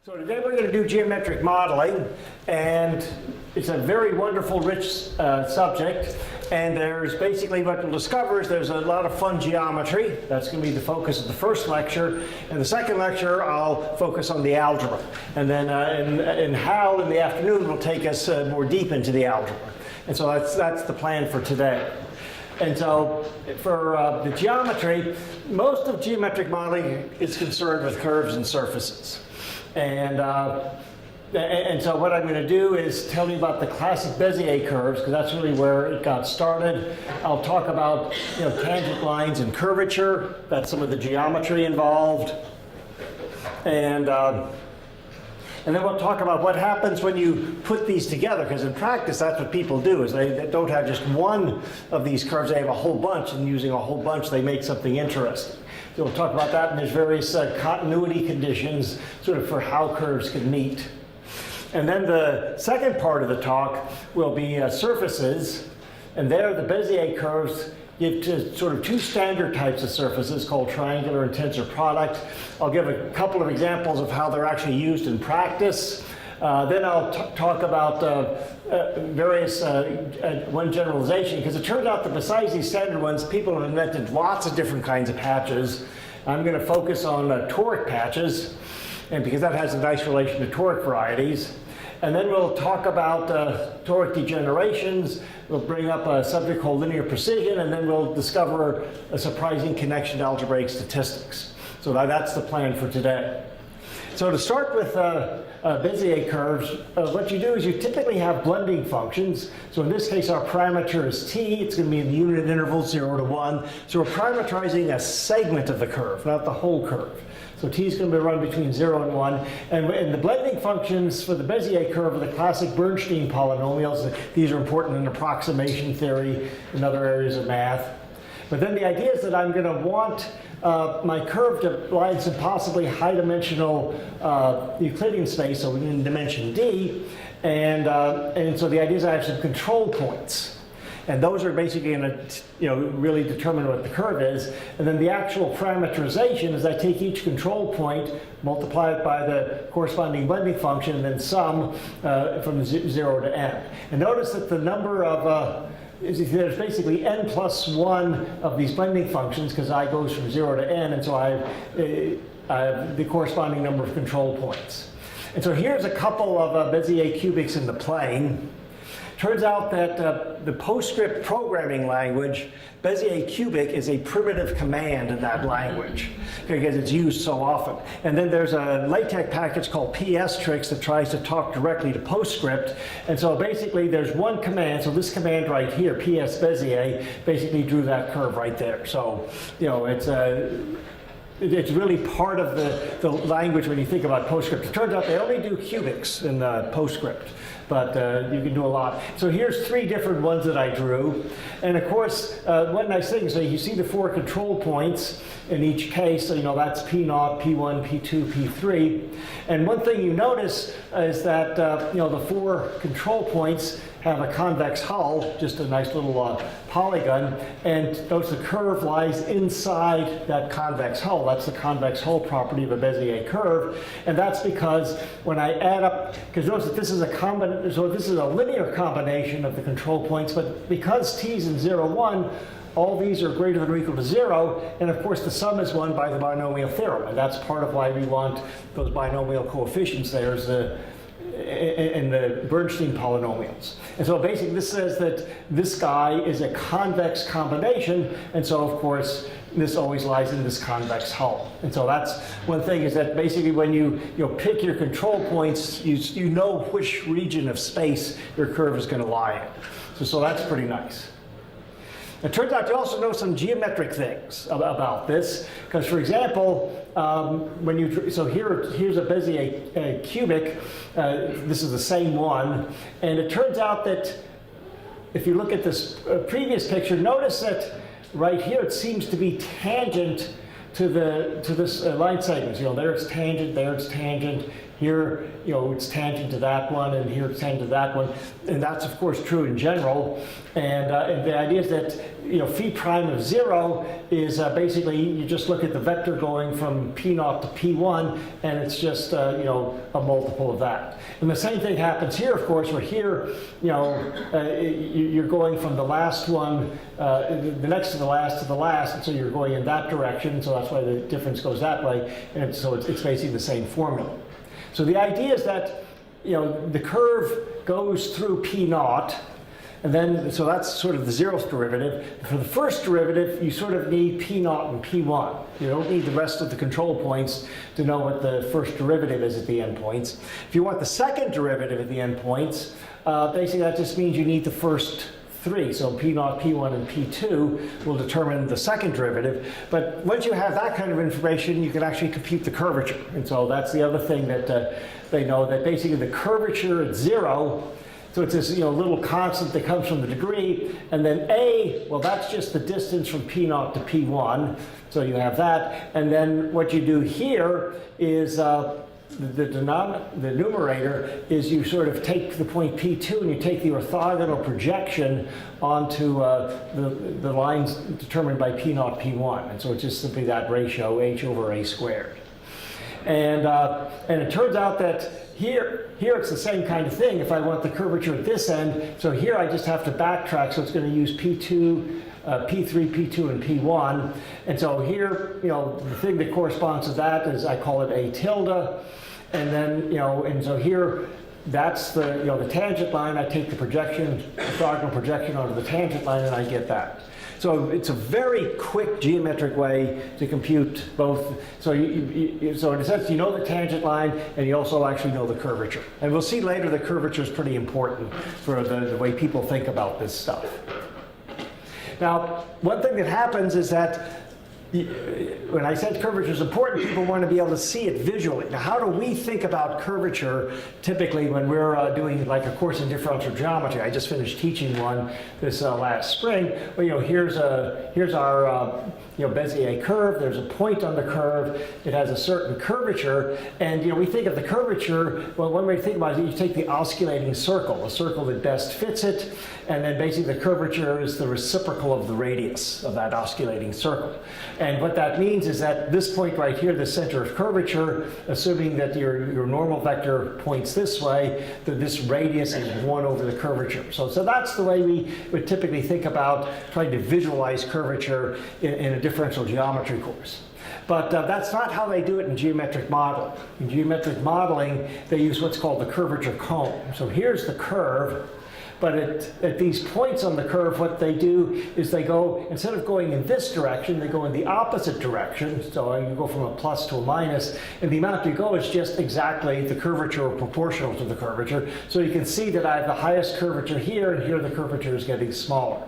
So today we're going to do geometric modeling, and it's a very wonderful, rich subject. And there's basically what we'll discover is there's a lot of fun geometry. That's going to be the focus of the first lecture. And the second lecture, I'll focus on the algebra. And then and Hal in the afternoon will take us more deep into the algebra. And so that's the plan for today. And so for the geometry, most of geometric modeling is concerned with curves and surfaces. And so what I'm going to do is tell you about the classic Bezier curves, because that's really where it got started. I'll talk about tangent lines and curvature. That's some of the geometry involved. And then we'll talk about what happens when you put these together, because in practice that's what people do, is they don't have just one of these curves, they have a whole bunch, and using a whole bunch they make something interesting. So we'll talk about that, and there's various continuity conditions sort of for how curves can meet. And then the second part of the talk will be surfaces, and there the Bezier curves give sort of two standard types of surfaces called triangular and tensor product. I'll give a couple of examples of how they're actually used in practice. Then I'll talk about various, one generalization, because it turns out that besides these standard ones, people have invented lots of different kinds of patches. I'm going to focus on toric patches, and because that has a nice relation to toric varieties. And then we'll talk about toric degenerations. We'll bring up a subject called linear precision, and then we'll discover a surprising connection to algebraic statistics. So that's the plan for today. So to start with Bezier curves, what you do is you typically have blending functions. So in this case, our parameter is t. It's going to be in the unit interval 0 to 1. So we're parameterizing a segment of the curve, not the whole curve. So t is going to be run between 0 and 1. And the blending functions for the Bezier curve are the classic Bernstein polynomials. These are important in approximation theory and other areas of math. But then the idea is that I'm going to want my curve to lie in some possibly high-dimensional Euclidean space, so in dimension d. And so the idea is I have some control points. And those are basically going to really determine what the curve is. And then the actual parameterization is I take each control point, multiply it by the corresponding blending function, and then sum from 0 to n. And notice that the number of there's basically n plus 1 of these blending functions, because I goes from 0 to n, and so I have the corresponding number of control points. And so here's a couple of Bezier cubics in the plane. Turns out that the PostScript programming language, Bezier cubic is a primitive command in that language because it's used so often. And then there's a LaTeX package called PSTrix that tries to talk directly to PostScript. And so basically there's one command. So this command right here, PS Bezier, basically drew that curve right there. So, it's really part of the language when you think about PostScript. It turns out they only do cubics in PostScript, but you can do a lot. So here's three different ones that I drew. And of course, one nice thing is that you see the 4 control points in each case. So, that's P0, P1, P2, P3. And one thing you notice is that, the 4 control points have a convex hull, just a nice little polygon, and notice the curve lies inside that convex hull. That's the convex hull property of a Bezier curve, and that's because when I add up, because notice that this is a linear combination of the control points, but because t is in 0, 1, all these are greater than or equal to 0, and of course the sum is 1 by the binomial theorem, and that's part of why we want those binomial coefficients there in the Bernstein polynomials. And so basically this says that this guy is a convex combination, and so of course this always lies in this convex hull. And so that's one thing, is that basically when you pick your control points, you know which region of space your curve is going to lie in. So that's pretty nice. It turns out you also know some geometric things about this, because for example, here's a Bezier cubic. This is the same one, and it turns out that if you look at this previous picture, notice that right here it seems to be tangent to this line segments. There it's tangent, there it's tangent, Here, it's tangent to that one, and here it's tangent to that one. And that's, of course, true in general. And the idea is that, phi prime of 0 is basically, you just look at the vector going from P0 to P1, and it's just, a multiple of that. And the same thing happens here, of course, where here, you're going from the last one, the next to the last, and so you're going in that direction, so that's why the difference goes that way. And so it's basically the same formula. So the idea is that, the curve goes through P0, and then, so that's sort of the 0th derivative. For the first derivative, you sort of need P0 and P1. You don't need the rest of the control points to know what the first derivative is at the endpoints. If you want the second derivative at the endpoints, basically that just means you need the first 3. So P0, P1, and P2 will determine the second derivative. But once you have that kind of information, you can actually compute the curvature. And so that's the other thing that they know, that basically the curvature at 0, so it's this little constant that comes from the degree, and then A, well, that's just the distance from P0 to P1. So you have that. And then what you do here is the numerator is you sort of take the point P2 and you take the orthogonal projection onto the lines determined by P0, P1. And so it's just simply that ratio, h over a squared. And it turns out that here it's the same kind of thing. If I want the curvature at this end, so here I just have to backtrack, so it's going to use P2, P3, P2, and P1. And so here, the thing that corresponds to that is, I call it a tilde. And then, and so here, that's the, the tangent line. I take the projection, orthogonal projection onto the tangent line, and I get that. So it's a very quick geometric way to compute both. So so in a sense, you know the tangent line, and you also actually know the curvature. And we'll see later the curvature is pretty important for the way people think about this stuff. Now, one thing that happens is that when I said curvature is important, people want to be able to see it visually. Now, how do we think about curvature typically when we're doing like a course in differential geometry? I just finished teaching one this last spring. Well, here's our Bezier curve. There's a point on the curve. It has a certain curvature, and we think of the curvature. Well, one way to think about it is you take the osculating circle, the circle that best fits it, and then basically the curvature is the reciprocal of the radius of that osculating circle. And what that means is that this point right here, the center of curvature, assuming that your normal vector points this way, that this radius is 1 over the curvature. So that's the way we would typically think about trying to visualize curvature in a differential geometry course. But that's not how they do it in geometric modeling. In geometric modeling, they use what's called the curvature cone. So here's the curve. But at these points on the curve, what they do is they go, instead of going in this direction, they go in the opposite direction. So you go from a plus to a minus, and the amount you go is just exactly the curvature proportional to the curvature. So you can see that I have the highest curvature here, and here the curvature is getting smaller.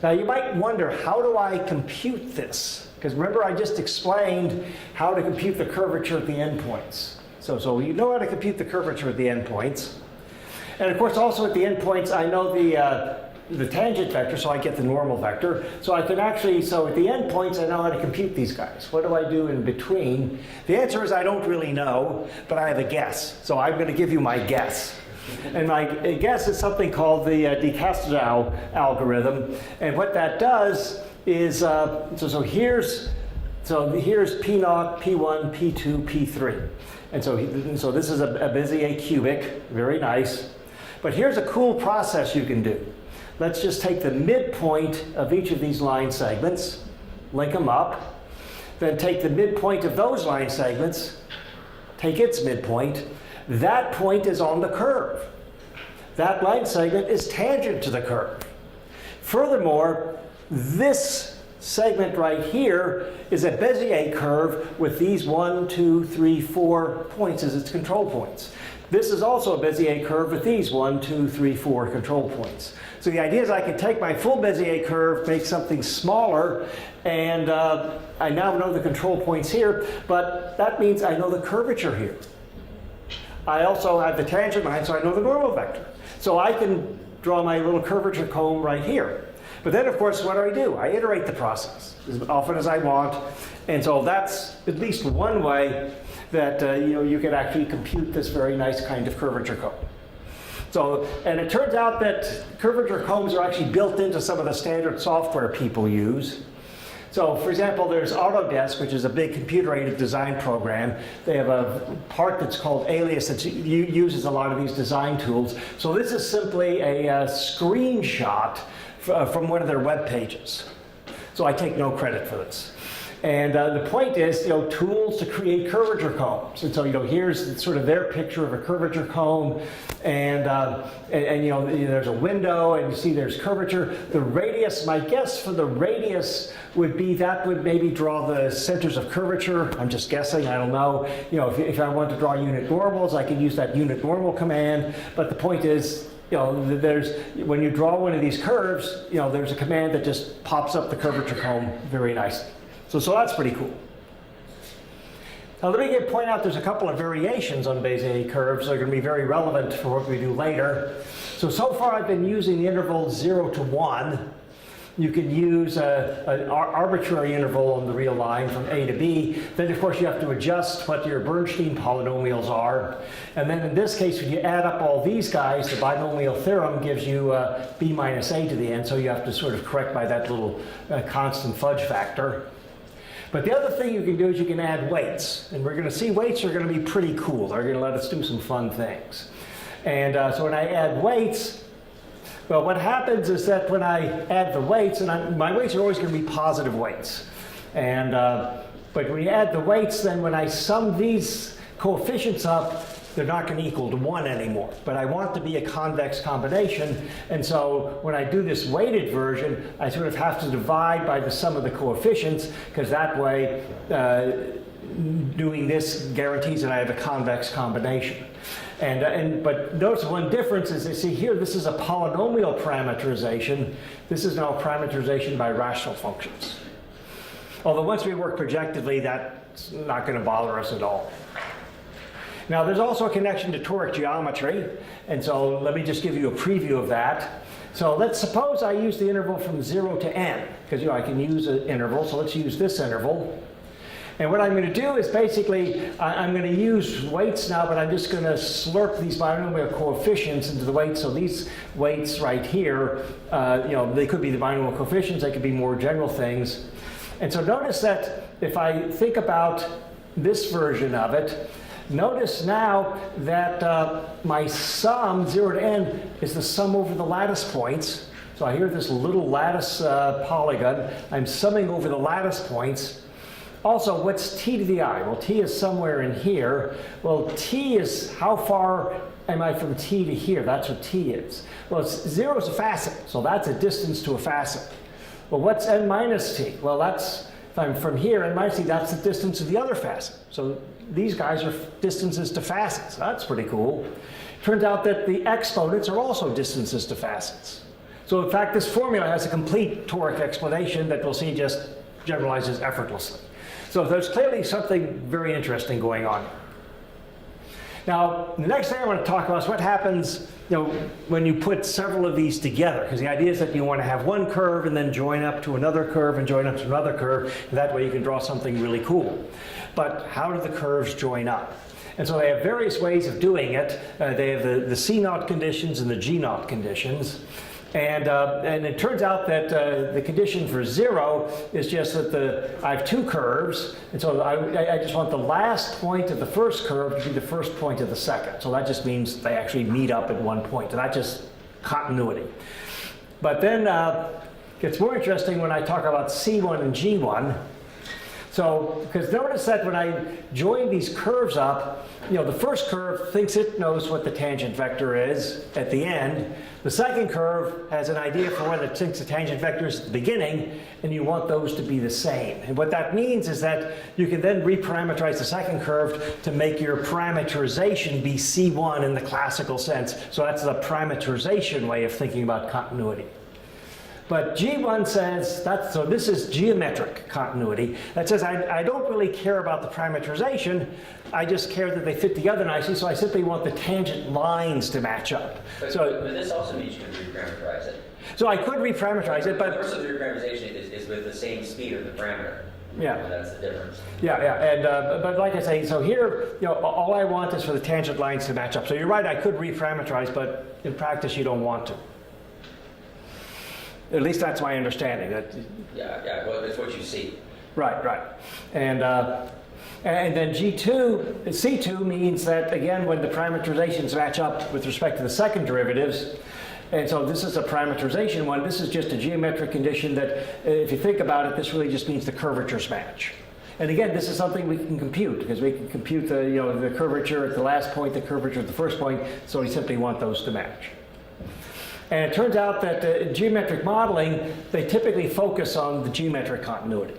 Now you might wonder, how do I compute this? Because remember, I just explained how to compute the curvature at the endpoints. So you know how to compute the curvature at the endpoints. And of course, also at the endpoints, I know the tangent vector, so I get the normal vector. So I can actually, so at the endpoints, I know how to compute these guys. What do I do in between? The answer is I don't really know, but I have a guess. So I'm going to give you my guess. And my guess is something called the de Castelnau algorithm. And what that does is, so here's P0, P1, P2, P3. And so this is a Bezier cubic, very nice. But here's a cool process you can do. Let's just take the midpoint of each of these line segments, link them up, then take the midpoint of those line segments, take its midpoint. That point is on the curve. That line segment is tangent to the curve. Furthermore, this segment right here is a Bezier curve with these 1, 2, 3, 4 points as its control points. This is also a Bezier curve with these 1, 2, 3, 4 control points. So the idea is I can take my full Bezier curve, make something smaller, and I now know the control points here, but that means I know the curvature here. I also have the tangent line, so I know the normal vector. So I can draw my little curvature cone right here. But then, of course, what do? I iterate the process as often as I want. And so that's at least one way that you could actually compute this very nice kind of curvature comb. So, and it turns out that curvature combs are actually built into some of the standard software people use. So, for example, there's Autodesk, which is a big computer-aided design program. They have a part that's called Alias that uses a lot of these design tools. So this is simply a screenshot from one of their web pages. So I take no credit for this. And the point is, tools to create curvature combs. And so, here's sort of their picture of a curvature comb, and there's a window, and you see there's curvature. The radius, my guess for the radius would be that would maybe draw the centers of curvature. I'm just guessing, I don't know. If I want to draw unit normals, I could use that unit normal command. But the point is, when you draw one of these curves, there's a command that just pops up the curvature comb very nicely. So that's pretty cool. Now let me point out there's a couple of variations on Bezier curves that are going to be very relevant for what we do later. So far I've been using the interval 0 to 1. You can use an arbitrary interval on the real line from A to B. Then of course you have to adjust what your Bernstein polynomials are. And then in this case, when you add up all these guys, the binomial theorem gives you B minus A to the end. So you have to sort of correct by that little constant fudge factor. But the other thing you can do is you can add weights. And we're going to see weights are going to be pretty cool. They're going to let us do some fun things. And so when I add weights, well, what happens is that when I add the weights, and my weights are always going to be positive weights. And but when you add the weights, then when I sum these coefficients up, they're not going to equal to 1 anymore. But I want to be a convex combination. And so when I do this weighted version, I sort of have to divide by the sum of the coefficients, because that way doing this guarantees that I have a convex combination. But notice one difference is, you see here, this is a polynomial parameterization. This is now parameterization by rational functions. Although once we work projectively, that's not going to bother us at all. Now there's also a connection to toric geometry, and so let me just give you a preview of that. So let's suppose I use the interval from 0 to n, because I can use an interval, so let's use this interval. And what I'm going to do is basically, I'm going to use weights now, but I'm just going to slurp these binomial coefficients into the weights. So these weights right here, they could be the binomial coefficients, they could be more general things. And so notice that if I think about this version of it, notice now that my sum, 0 to n, is the sum over the lattice points. So I hear this little lattice polygon. I'm summing over the lattice points. Also, what's t to the I? Well, t is somewhere in here. Well, t is how far am I from t to here? That's what t is. Well, 0 is a facet, so that's a distance to a facet. Well, what's n minus t? Well, that's, if I'm from here, n minus t, that's the distance of the other facet. So these guys are distances to facets. That's pretty cool. Turns out that the exponents are also distances to facets. So in fact, this formula has a complete toric explanation that we'll see just generalizes effortlessly. So there's clearly something very interesting going on. Now, the next thing I want to talk about is what happens when you put several of these together. Because the idea is that you want to have one curve and then join up to another curve and join up to another curve. And that way you can draw something really cool. But how do the curves join up? And so they have various ways of doing it. They have the C0 conditions and the G0 conditions. And it turns out that the condition for 0 is just that I have two curves, and so I just want the last point of the first curve to be the first point of the second. So that just means they actually meet up at one point, and that's just continuity. But then it gets more interesting when I talk about C1 and G1. So, because notice that when I join these curves up, the first curve thinks it knows what the tangent vector is at the end. The second curve has an idea for when it thinks the tangent vector is at the beginning, and you want those to be the same. And what that means is that you can then reparameterize the second curve to make your parameterization be C1 in the classical sense. So that's the parameterization way of thinking about continuity. But G1 says, so this is geometric continuity. That says I don't really care about the parameterization. I just care that they fit together nicely, so I simply want the tangent lines to match up. But this also means you can reparameterize it. So I could reparameterize it, but... The first of the reparameterization is with the same speed of the parameter. Yeah. And that's the difference. Yeah, yeah, and but like I say, so here, all I want is for the tangent lines to match up. So you're right, I could reparameterize, but in practice you don't want to. At least that's my understanding. Yeah, well, it's what you see. Right, right. And then G2, C2 means that, again, when the parameterizations match up with respect to the second derivatives, and so this is a parameterization one, this is just a geometric condition that, if you think about it, this really just means the curvatures match. And again, this is something we can compute, because we can compute the curvature at the last point, the curvature at the first point, so we simply want those to match. And it turns out that geometric modeling, they typically focus on the geometric continuity.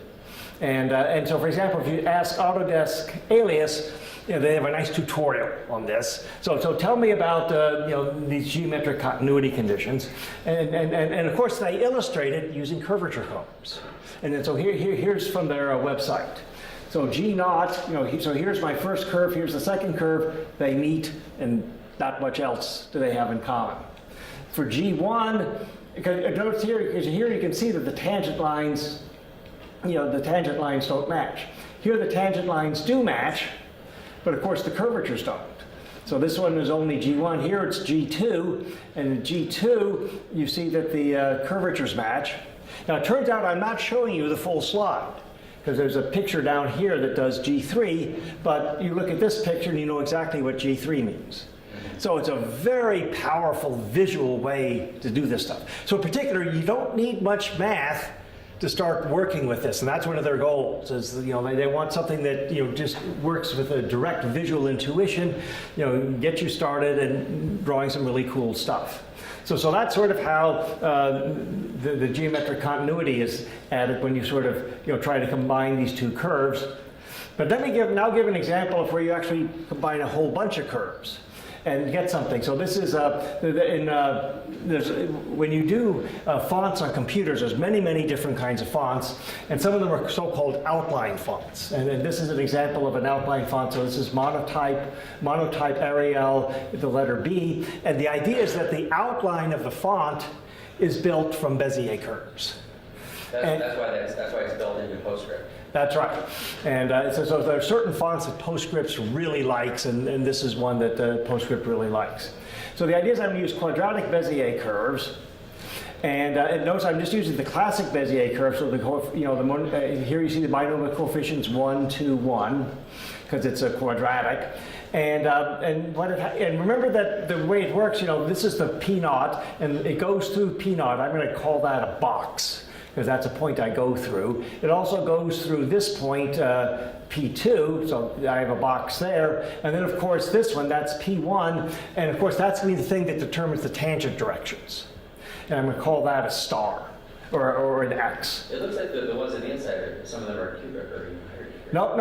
And so, for example, if you ask Autodesk Alias, they have a nice tutorial on this. So tell me about these geometric continuity conditions, and of course they illustrate it using curvature combs. And then so here's from their website. So G naught, so here's my first curve, here's the second curve, they meet, and not much else do they have in common. For G1, notice here, because here you can see that the tangent lines, the tangent lines don't match. Here the tangent lines do match, but of course the curvatures don't. So this one is only G1, here it's G2, and in G2 you see that the curvatures match. Now it turns out I'm not showing you the full slide, because there's a picture down here that does G3, but you look at this picture and you know exactly what G3 means. So it's a very powerful visual way to do this stuff. So in particular, you don't need much math to start working with this, and that's one of their goals. Is they want something that just works with a direct visual intuition, get you started and drawing some really cool stuff. So that's sort of how the geometric continuity is added when you sort of try to combine these two curves. But let me now give an example of where you actually combine a whole bunch of curves and get something. So this is when you do fonts on computers, there's many different kinds of fonts, and some of them are so-called outline fonts. And this is an example of an outline font. So this is monotype Arial, the letter B, and the idea is that the outline of the font is built from Bezier curves. That's why it's built into PostScript. That's right. And so there are certain fonts that PostScript really likes, and this is one that PostScript really likes. So the idea is I'm going to use quadratic Bezier curves. And notice I'm just using the classic Bezier curve. So here you see the binomial coefficients 1, 2, 1, because it's a quadratic. And remember that the way it works, this is the P naught, and it goes through P naught. I'm going to call that a box, because that's a point I go through. It also goes through this point, P2, so I have a box there. And then, of course, this one, that's P1. And, of course, that's going to be the thing that determines the tangent directions. And I'm going to call that a star, or an X. It looks like the ones on the inside, some of them are cubic or No.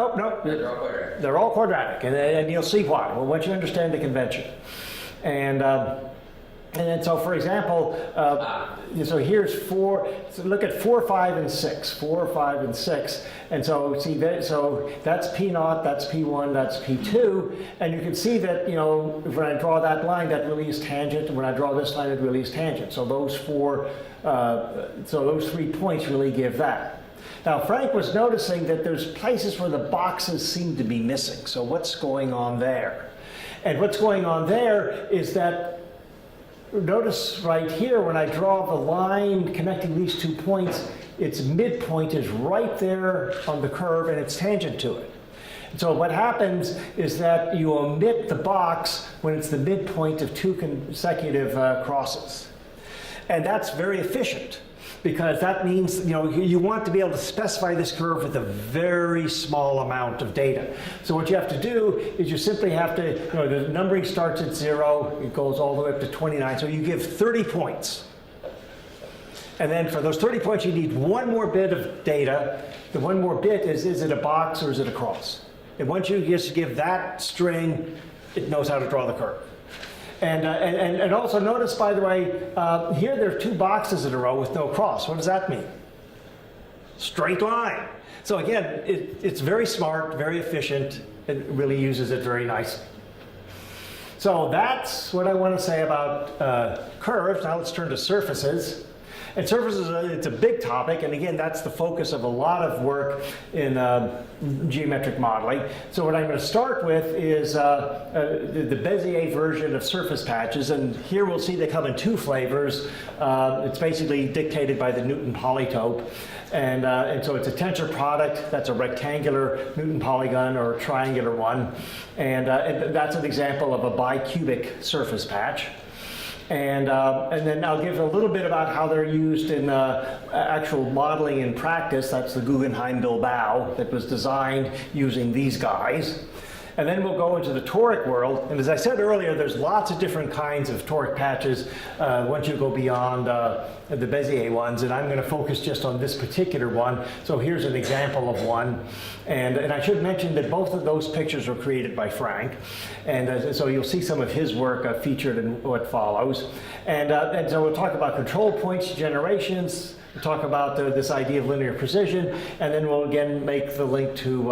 They're all quadratic. They're all quadratic, and you'll see why. Well, once you understand the convention. And then, so for example, so here's 4. So look at 4, 5, and 6. 4, 5, and 6. And so see that. So that's P naught. That's P1. That's P2. And you can see that when I draw that line, that really is tangent. And when I draw this line, it really is tangent. So those 3 points really give that. Now Frank was noticing that there's places where the boxes seem to be missing. So what's going on there? And what's going on there is that. Notice right here, when I draw the line connecting these 2 points, its midpoint is right there on the curve and it's tangent to it. So what happens is that you omit the box when it's the midpoint of 2 consecutive crosses. And that's very efficient, because that means you want to be able to specify this curve with a very small amount of data. So what you have to do is you simply have to, the numbering starts at 0, it goes all the way up to 29, so you give 30 points. And then for those 30 points you need one more bit of data. The one more bit is it a box or is it a cross? And once you just give that string, it knows how to draw the curve. And also notice, by the way, here there are 2 boxes in a row with no cross. What does that mean? Straight line. So again, it's very smart, very efficient. It really uses it very nicely. So that's what I want to say about curves. Now let's turn to surfaces. And surfaces, it's a big topic, and again, that's the focus of a lot of work in geometric modeling. So what I'm going to start with is the Bezier version of surface patches, and here we'll see they come in two flavors. It's basically dictated by the Newton polytope. And so it's a tensor product that's a rectangular Newton polygon or a triangular one. And that's an example of a bicubic surface patch. And then I'll give a little bit about how they're used in actual modeling in practice. That's the Guggenheim Bilbao that was designed using these guys. And then we'll go into the toric world. And as I said earlier, there's lots of different kinds of toric patches once you go beyond the Bezier ones. And I'm going to focus just on this particular one. So here's an example of one. And I should mention that both of those pictures were created by Frank. And so you'll see some of his work featured in what follows. And so we'll talk about control points, generations. We'll talk about this idea of linear precision, and then we'll again make the link to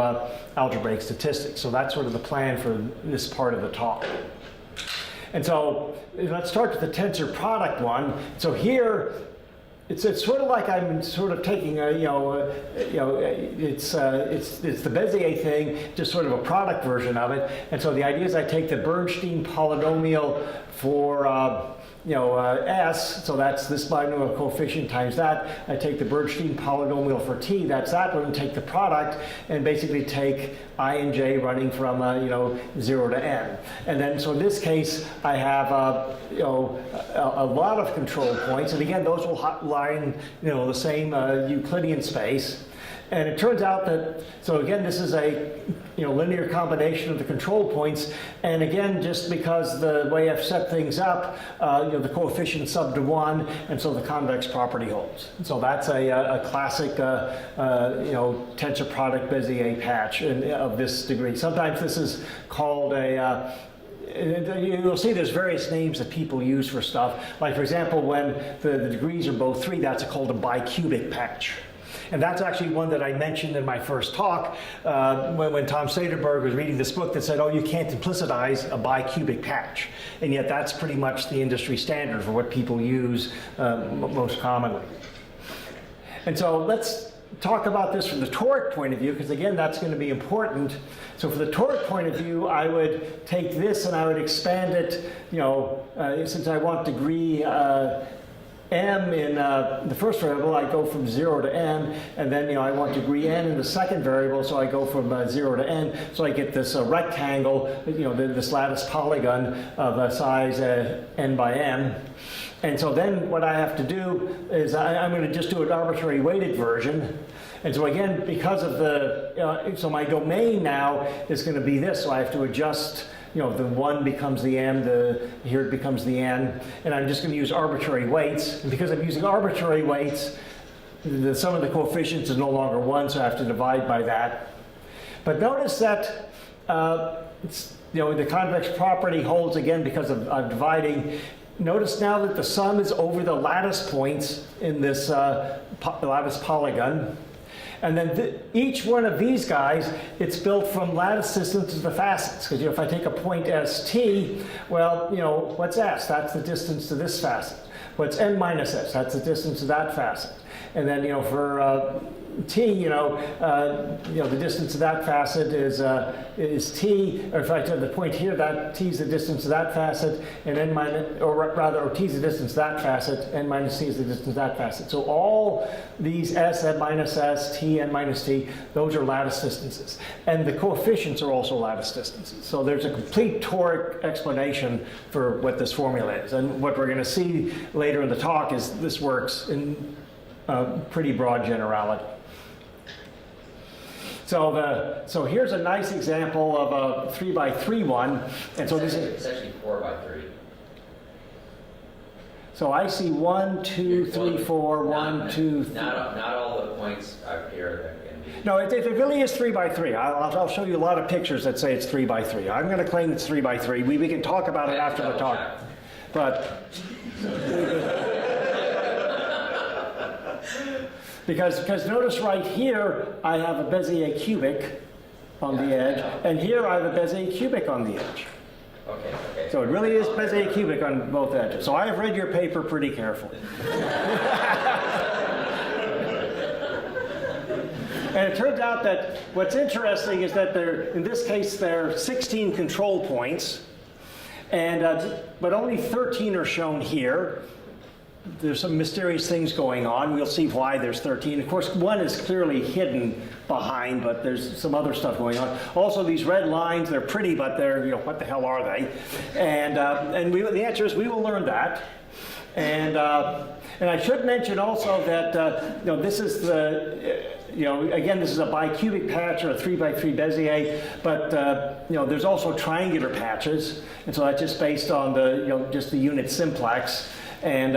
algebraic statistics. So that's sort of the plan for this part of the talk. And so let's start with the tensor product one. So here, it's sort of like I'm sort of taking a, it's the Bezier thing, just sort of a product version of it. And so the idea is I take the Bernstein polynomial for S, so that's this binomial coefficient times that. I take the Bernstein polynomial for T, that's that one, and take the product and basically take I and J running from 0 to n. And then, so in this case, I have a lot of control points, and again, those will lie in the same Euclidean space. And it turns out that, so again, this is a linear combination of the control points. And again, just because the way I've set things up, the coefficient sub to 1, and so the convex property holds. So that's a classic tensor product Bezier patch of this degree. Sometimes this is called you'll see there's various names that people use for stuff. Like, for example, when the degrees are both 3, that's called a bicubic patch. And that's actually one that I mentioned in my first talk when Tom Sederberg was reading this book that said, oh, you can't implicitize a bicubic patch. And yet that's pretty much the industry standard for what people use most commonly. And so let's talk about this from the toric point of view, because again, that's going to be important. So for the toric point of view, I would take this and I would expand it, since I want degree m in the first variable, I go from 0 to n, and then I want degree n in the second variable, so I go from 0 to n, so I get this rectangle, this lattice polygon of size n by m. And so then what I have to do is I'm going to just do an arbitrary weighted version. And so again, because of so my domain now is going to be this, so I have to adjust the 1 becomes the m, here it becomes the n, and I'm just going to use arbitrary weights. And because I'm using arbitrary weights, the sum of the coefficients is no longer 1, so I have to divide by that. But notice that the convex property holds again because of dividing. Notice now that the sum is over the lattice points in this lattice polygon. And then each one of these guys, it's built from lattice distance to the facets. Because if I take a point st, well, what's s? That's the distance to this facet. What's n minus s? That's the distance to that facet. And then, for t, the distance to that facet is t. Or if I take the point here, that t is the distance to that facet, and n minus, or t is the distance to that facet, n minus t is the distance to that facet. So all these s, n minus s, t, n minus t, those are lattice distances. And the coefficients are also lattice distances. So there's a complete toric explanation for what this formula is. And what we're going to see later in the talk is this works in pretty broad generality. So here's a nice example of a 3 by 3 one, and so it's actually 4 by 3. So I see 1, 2, 3, 4, 1, 2. Not all the points up here that can be. No, it really is 3 by 3. I'll show you a lot of pictures that say it's 3 by 3. I'm going to claim it's 3 by 3. We can talk about it after the talk, but. Because notice right here, I have a Bezier cubic on the edge, and here I have a Bezier cubic on the edge. Okay. So it really is Bezier cubic on both edges. So I have read your paper pretty carefully. And it turns out that what's interesting is that in this case, there are 16 control points, and but only 13 are shown here. There's some mysterious things going on. We'll see why there's 13. Of course, one is clearly hidden behind, but there's some other stuff going on. Also, these red lines, they're pretty, but they're, what the hell are they? And the answer is we will learn that. And I should mention also that, this is the, again, this is a bicubic patch or a 3x3 Bezier, but, there's also triangular patches. And so that's just based on the, just the unit simplex. And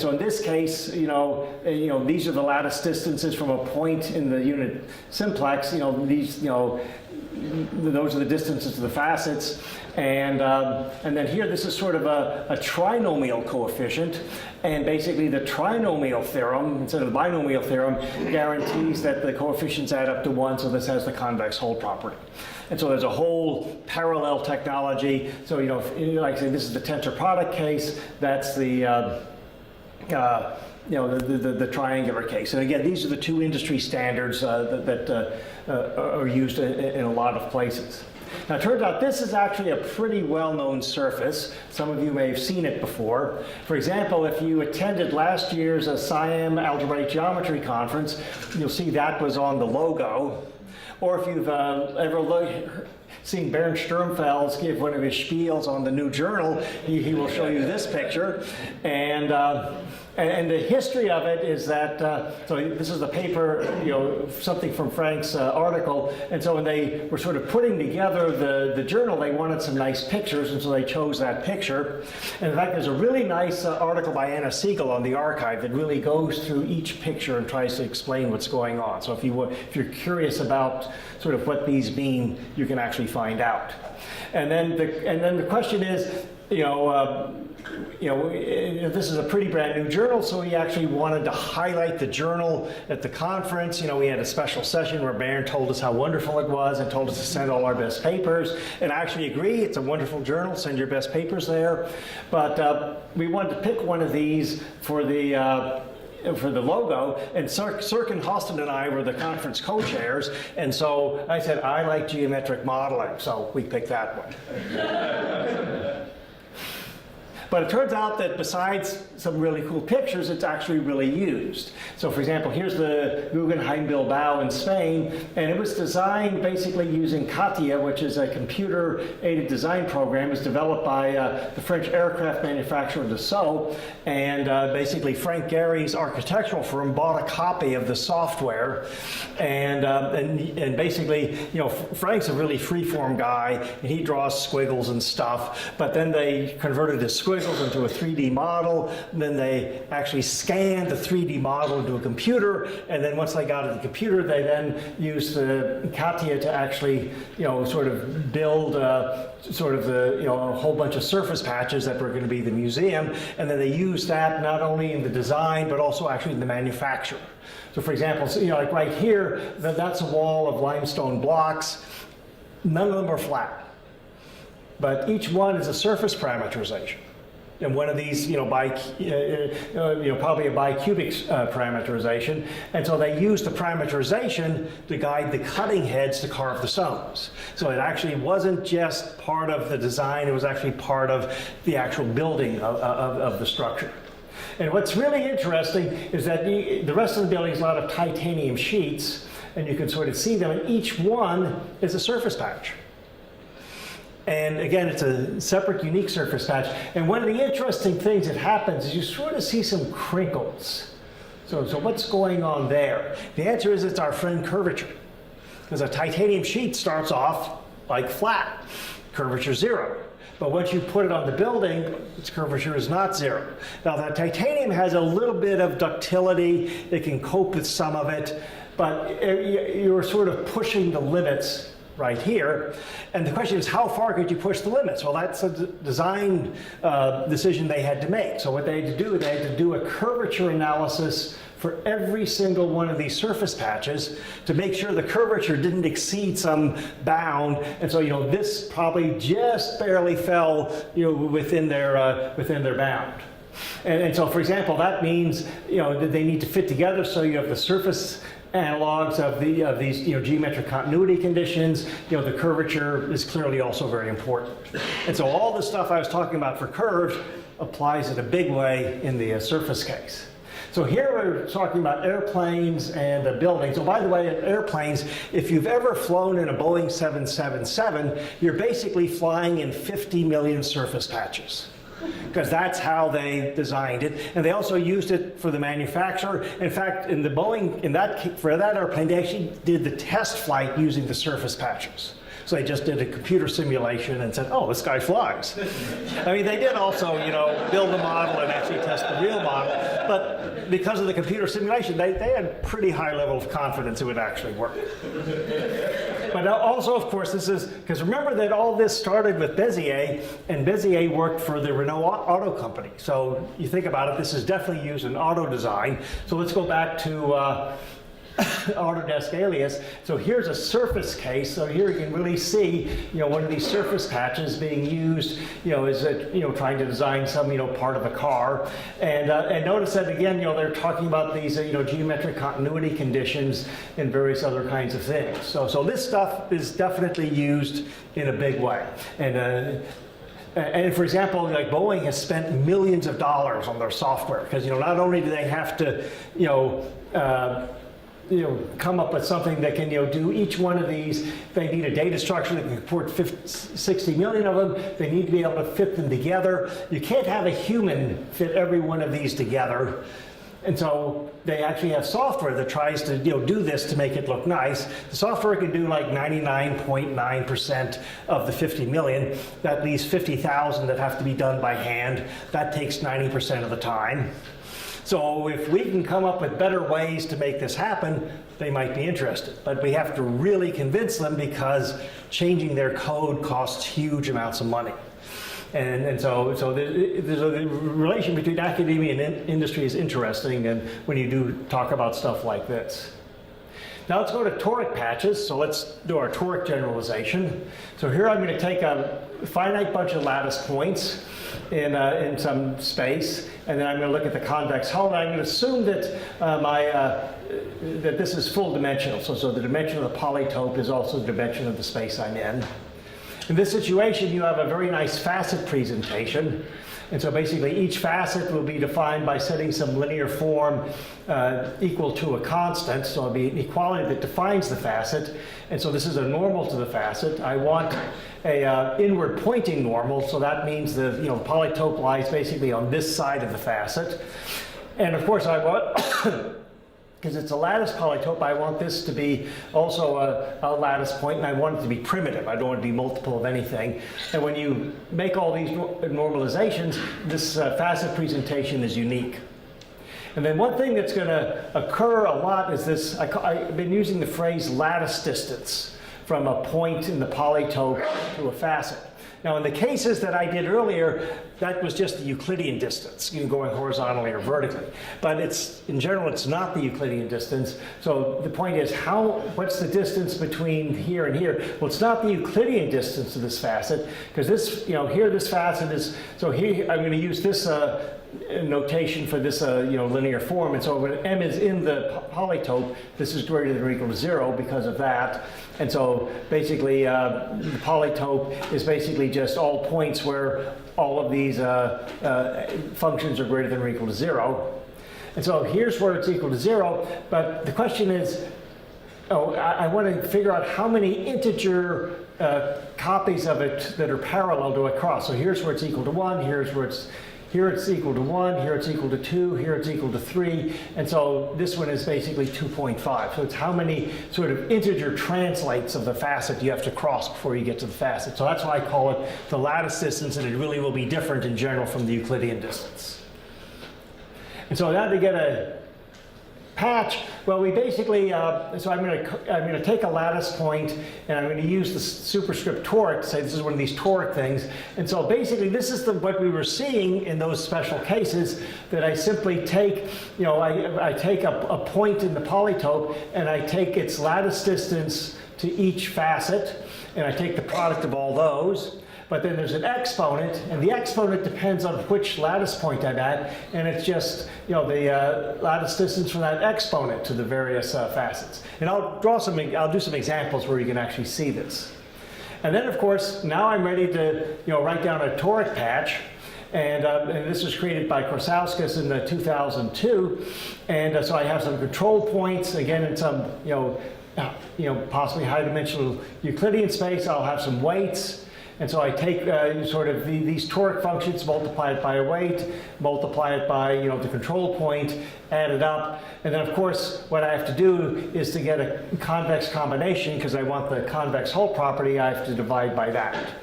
so in this case, these are the lattice distances from a point in the unit simplex. These, those are the distances to the facets. And then here, this is sort of a trinomial coefficient. And basically, the trinomial theorem, instead of the binomial theorem, guarantees that the coefficients add up to 1, so this has the convex hull property. And so there's a whole parallel technology. So, like I say, this is the tensor product case. That's the the triangular case. And again, these are the two industry standards that are used in a lot of places. Now, it turns out this is actually a pretty well-known surface. Some of you may have seen it before. For example, if you attended last year's Siam Algebraic Geometry Conference, you'll see that was on the logo. Or if you've ever seen Bernd Sturmfels give one of his spiels on the new journal, he will show you this picture. And the history of it is that, so this is the paper, something from Frank's article, and so when they were sort of putting together the journal, they wanted some nice pictures, and so they chose that picture. And in fact, there's a really nice article by Anna Siegel on the archive that really goes through each picture and tries to explain what's going on. So if you're curious about sort of what these mean, you can actually find out. And then the question is, this is a pretty brand new journal, so we actually wanted to highlight the journal at the conference. We had a special session where Bernd told us how wonderful it was and told us to send all our best papers. And I actually agree, it's a wonderful journal, send your best papers there. But we wanted to pick one of these for the logo, and Sirkin Hostin and I were the conference co-chairs, and so I said, I like geometric modeling, so we picked that one. But it turns out that besides some really cool pictures, it's actually really used. So for example, here's the Guggenheim Bilbao in Spain, and it was designed basically using CATIA, which is a computer-aided design program. It's developed by the French aircraft manufacturer Dassault, and basically Frank Gehry's architectural firm bought a copy of the software, and basically, Frank's a really free-form guy, and he draws squiggles and stuff, but then they converted his squiggles into a 3D model, and then they actually scanned the 3D model into a computer, and then once they got it to the computer, they then used the CATIA to actually, sort of build a whole bunch of surface patches that were going to be the museum, and then they used that not only in the design, but also actually in the manufacture. So for example, like right here, that's a wall of limestone blocks. None of them are flat, but each one is a surface parameterization. And one of these, probably a bicubic parameterization. And so they used the parameterization to guide the cutting heads to carve the stones. So it actually wasn't just part of the design, it was actually part of the actual building of the structure. And what's really interesting is that the rest of the building is a lot of titanium sheets, and you can sort of see them, and each one is a surface patch. And again, it's a separate, unique surface patch. And one of the interesting things that happens is you sort of see some crinkles. So what's going on there? The answer is it's our friend curvature. Because a titanium sheet starts off like flat, curvature 0. But once you put it on the building, its curvature is not 0. Now, that titanium has a little bit of ductility. It can cope with some of it. But you're sort of pushing the limits right here. And the question is, how far could you push the limits? Well, that's a design decision they had to make. So what they had to do a curvature analysis for every single one of these surface patches to make sure the curvature didn't exceed some bound. And so, this probably just barely fell, within their bound. And so, for example, that means, that they need to fit together, so you have the surface analogs of these geometric continuity conditions. The curvature is clearly also very important. And so all the stuff I was talking about for curves applies in a big way in the surface case. So here we're talking about airplanes and buildings. Oh, by the way, airplanes, if you've ever flown in a Boeing 777, you're basically flying in 50 million surface patches, because that's how they designed it. And they also used it for the manufacturer. In fact, in the Boeing, for that airplane, they actually did the test flight using the surface patches. So they just did a computer simulation and said, oh, this guy flies. I mean, they did also, build the model and actually test the real model. But because of the computer simulation, they had a pretty high level of confidence it would actually work. But also, of course, this is, because remember that all this started with Bezier, and Bezier worked for the Renault Auto Company. So you think about it, this is definitely used in auto design. So let's go back to Autodesk Alias. So here's a surface case. So here you can really see, one of these surface patches being used, is trying to design some, part of a car. And notice that again, they're talking about these, geometric continuity conditions and various other kinds of things. So this stuff is definitely used in a big way. And for example, like Boeing has spent millions of dollars on their software, because not only do they have to come up with something that can do each one of these. They need a data structure that can support 60 million of them. They need to be able to fit them together. You can't have a human fit every one of these together. And so they actually have software that tries to do this to make it look nice. The software can do like 99.9% of the 50 million. That leaves 50,000 that have to be done by hand. That takes 90% of the time. So if we can come up with better ways to make this happen, they might be interested. But we have to really convince them, because changing their code costs huge amounts of money. And so there's a relation between academia and industry is interesting, and when you do talk about stuff like this. Now let's go to toric patches. So let's do our toric generalization. So here I'm going to take a finite bunch of lattice points in some space, and then I'm going to look at the convex hull, and I'm going to assume that that this is full dimensional. So the dimension of the polytope is also the dimension of the space I'm in. In this situation, you have a very nice facet presentation. And so basically each facet will be defined by setting some linear form equal to a constant. So it'll be an equality that defines the facet. And so this is a normal to the facet. I want a inward pointing normal. So that means the polytope lies basically on this side of the facet. And of course I want, because it's a lattice polytope, I want this to be also a lattice point, and I want it to be primitive. I don't want it to be multiple of anything. And when you make all these normalizations, this facet presentation is unique. And then one thing that's going to occur a lot is this, I've been using the phrase lattice distance from a point in the polytope to a facet. Now in the cases that I did earlier, that was just the Euclidean distance, going horizontally or vertically. But in general, it's not the Euclidean distance. So the point is, what's the distance between here and here? Well, it's not the Euclidean distance of this facet, because this, here this facet is, so here I'm going to use this notation for this linear form. And so when m is in the polytope, this is greater than or equal to 0 because of that. And so basically the polytope is basically just all points where all of these functions are greater than or equal to 0. And so here's where it's equal to 0, but the question is, I want to figure out how many integer copies of it that are parallel to a cross. So here's where it's equal to 1, here it's equal to 1, here it's equal to 2, here it's equal to 3, and so this one is basically 2.5. So it's how many sort of integer translates of the facet you have to cross before you get to the facet. So that's why I call it the lattice distance, and it really will be different in general from the Euclidean distance. And so now to get patch, well, we basically, so I'm going to take a lattice point and I'm going to use the superscript toric to say this is one of these toric things. And so basically this is what we were seeing in those special cases, that I simply take, I take a point in the polytope and I take its lattice distance to each facet and I take the product of all those. But then there's an exponent, and the exponent depends on which lattice point I'm at, and it's just the lattice distance from that exponent to the various facets. And I'll do some examples where you can actually see this. And then, of course, now I'm ready to write down a toric patch, and this was created by Korsauskas in 2002. And so I have some control points again in some possibly high-dimensional Euclidean space. I'll have some weights. And so I take sort of these toric functions, multiply it by a weight, multiply it by the control point, add it up. And then of course what I have to do is to get a convex combination, because I want the convex hull property, I have to divide by that.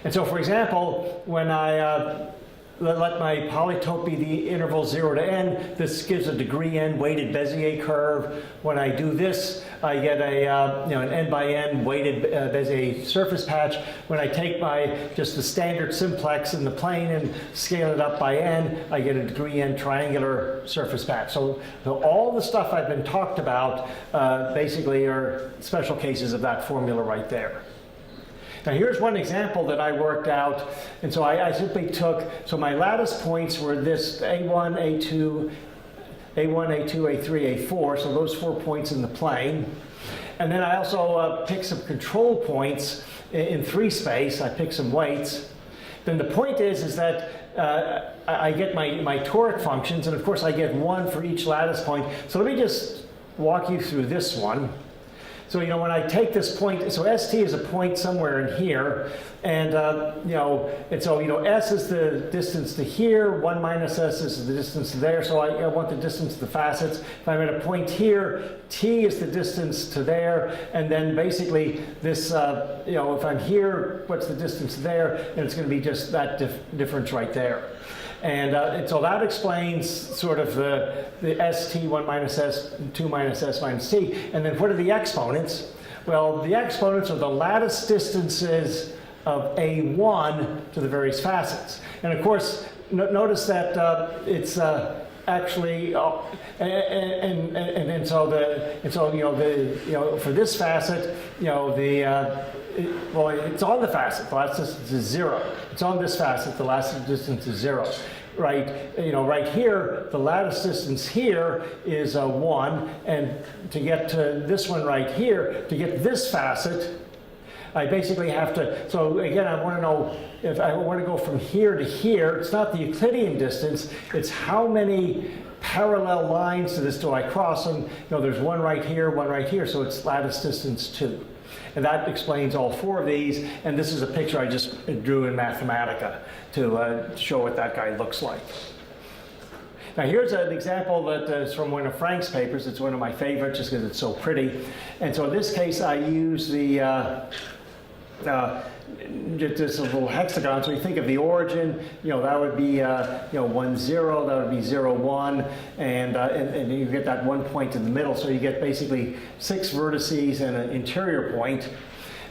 And so for example, when I let my polytope be the interval 0 to n, this gives a degree n weighted Bezier curve. When I do this, I get an n by n weighted Bezier surface patch. When I take just the standard simplex in the plane and scale it up by n, I get a degree n triangular surface patch. So all the stuff I've been talked about basically are special cases of that formula right there. Now here's one example that I worked out, and so I simply took, so my lattice points were this A1, A2, A3, A4, so those 4 points in the plane. And then I also picked some control points in 3 space, I picked some weights. Then the point is that I get my toric functions, and of course I get 1 for each lattice point. So let me just walk you through this one. So when I take this point, so ST is a point somewhere in here, and and so S is the distance to here, 1 minus S is the distance to there, so I want the distance to the facets. If I'm at a point here, T is the distance to there, and then basically this, if I'm here, what's the distance there, and it's going to be just that difference right there. And so that explains sort of the ST, 1 minus S, 2 minus S minus T. And then what are the exponents? Well, the exponents are the lattice distances of A1 to the various facets. And of course, notice that it's actually, for this facet, well, it's on the facet, the lattice distance is 0. It's on this facet, the lattice distance is 0. Right, right here, the lattice distance here is 1, and to get to this one right here, to get this facet, I basically have to, so again, I want to know, if I want to go from here to here, it's not the Euclidean distance, it's how many parallel lines to this do I cross, and there's one right here, so it's lattice distance 2. And that explains all 4 of these, and this is a picture I just drew in Mathematica to show what that guy looks like. Now here's an example that is from one of Frank's papers. It's one of my favorites just because it's so pretty. And so in this case I use the just a little hexagon. So you think of the origin, that would be 1, 0, that would be 0, 1, and you get that 1 point in the middle. So you get basically 6 vertices and an interior point.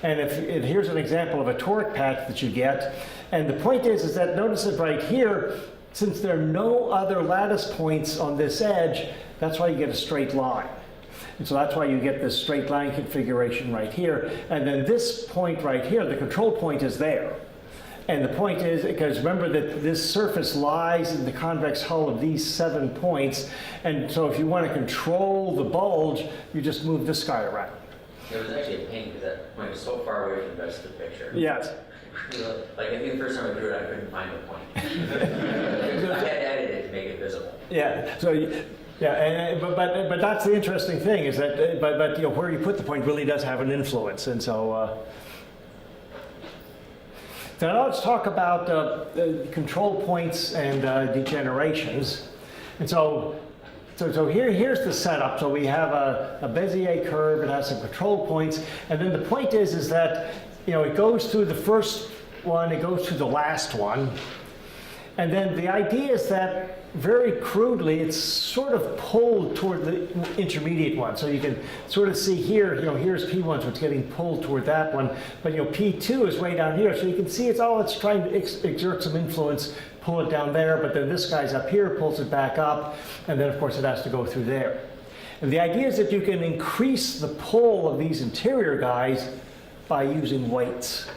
And here's an example of a toric patch that you get. And the point is that notice that right here, since there are no other lattice points on this edge, that's why you get a straight line. And so that's why you get this straight line configuration right here. And then this point right here, the control point is there. And the point is, because remember that this surface lies in the convex hull of these 7 points. And so if you want to control the bulge, you just move this guy around. It was actually a pain because that point was so far away from the rest of the picture. Yes. Like I think the first time I drew it, I couldn't find the point. I had to edit it to make it visible. Yeah. So. Yeah, but that's the interesting thing is that where you put the point really does have an influence, and so. So now let's talk about control points and degenerations, and so here's the setup. So we have a Bezier curve. It has some control points, and then the point is that it goes through the first one, it goes through the last one. And then the idea is that, very crudely, it's sort of pulled toward the intermediate one. So you can sort of see here, here's P1, so it's getting pulled toward that one. But P2 is way down here, so you can see it's trying to exert some influence, pull it down there, but then this guy's up here, pulls it back up, and then of course it has to go through there. And the idea is that you can increase the pull of these interior guys by using weights.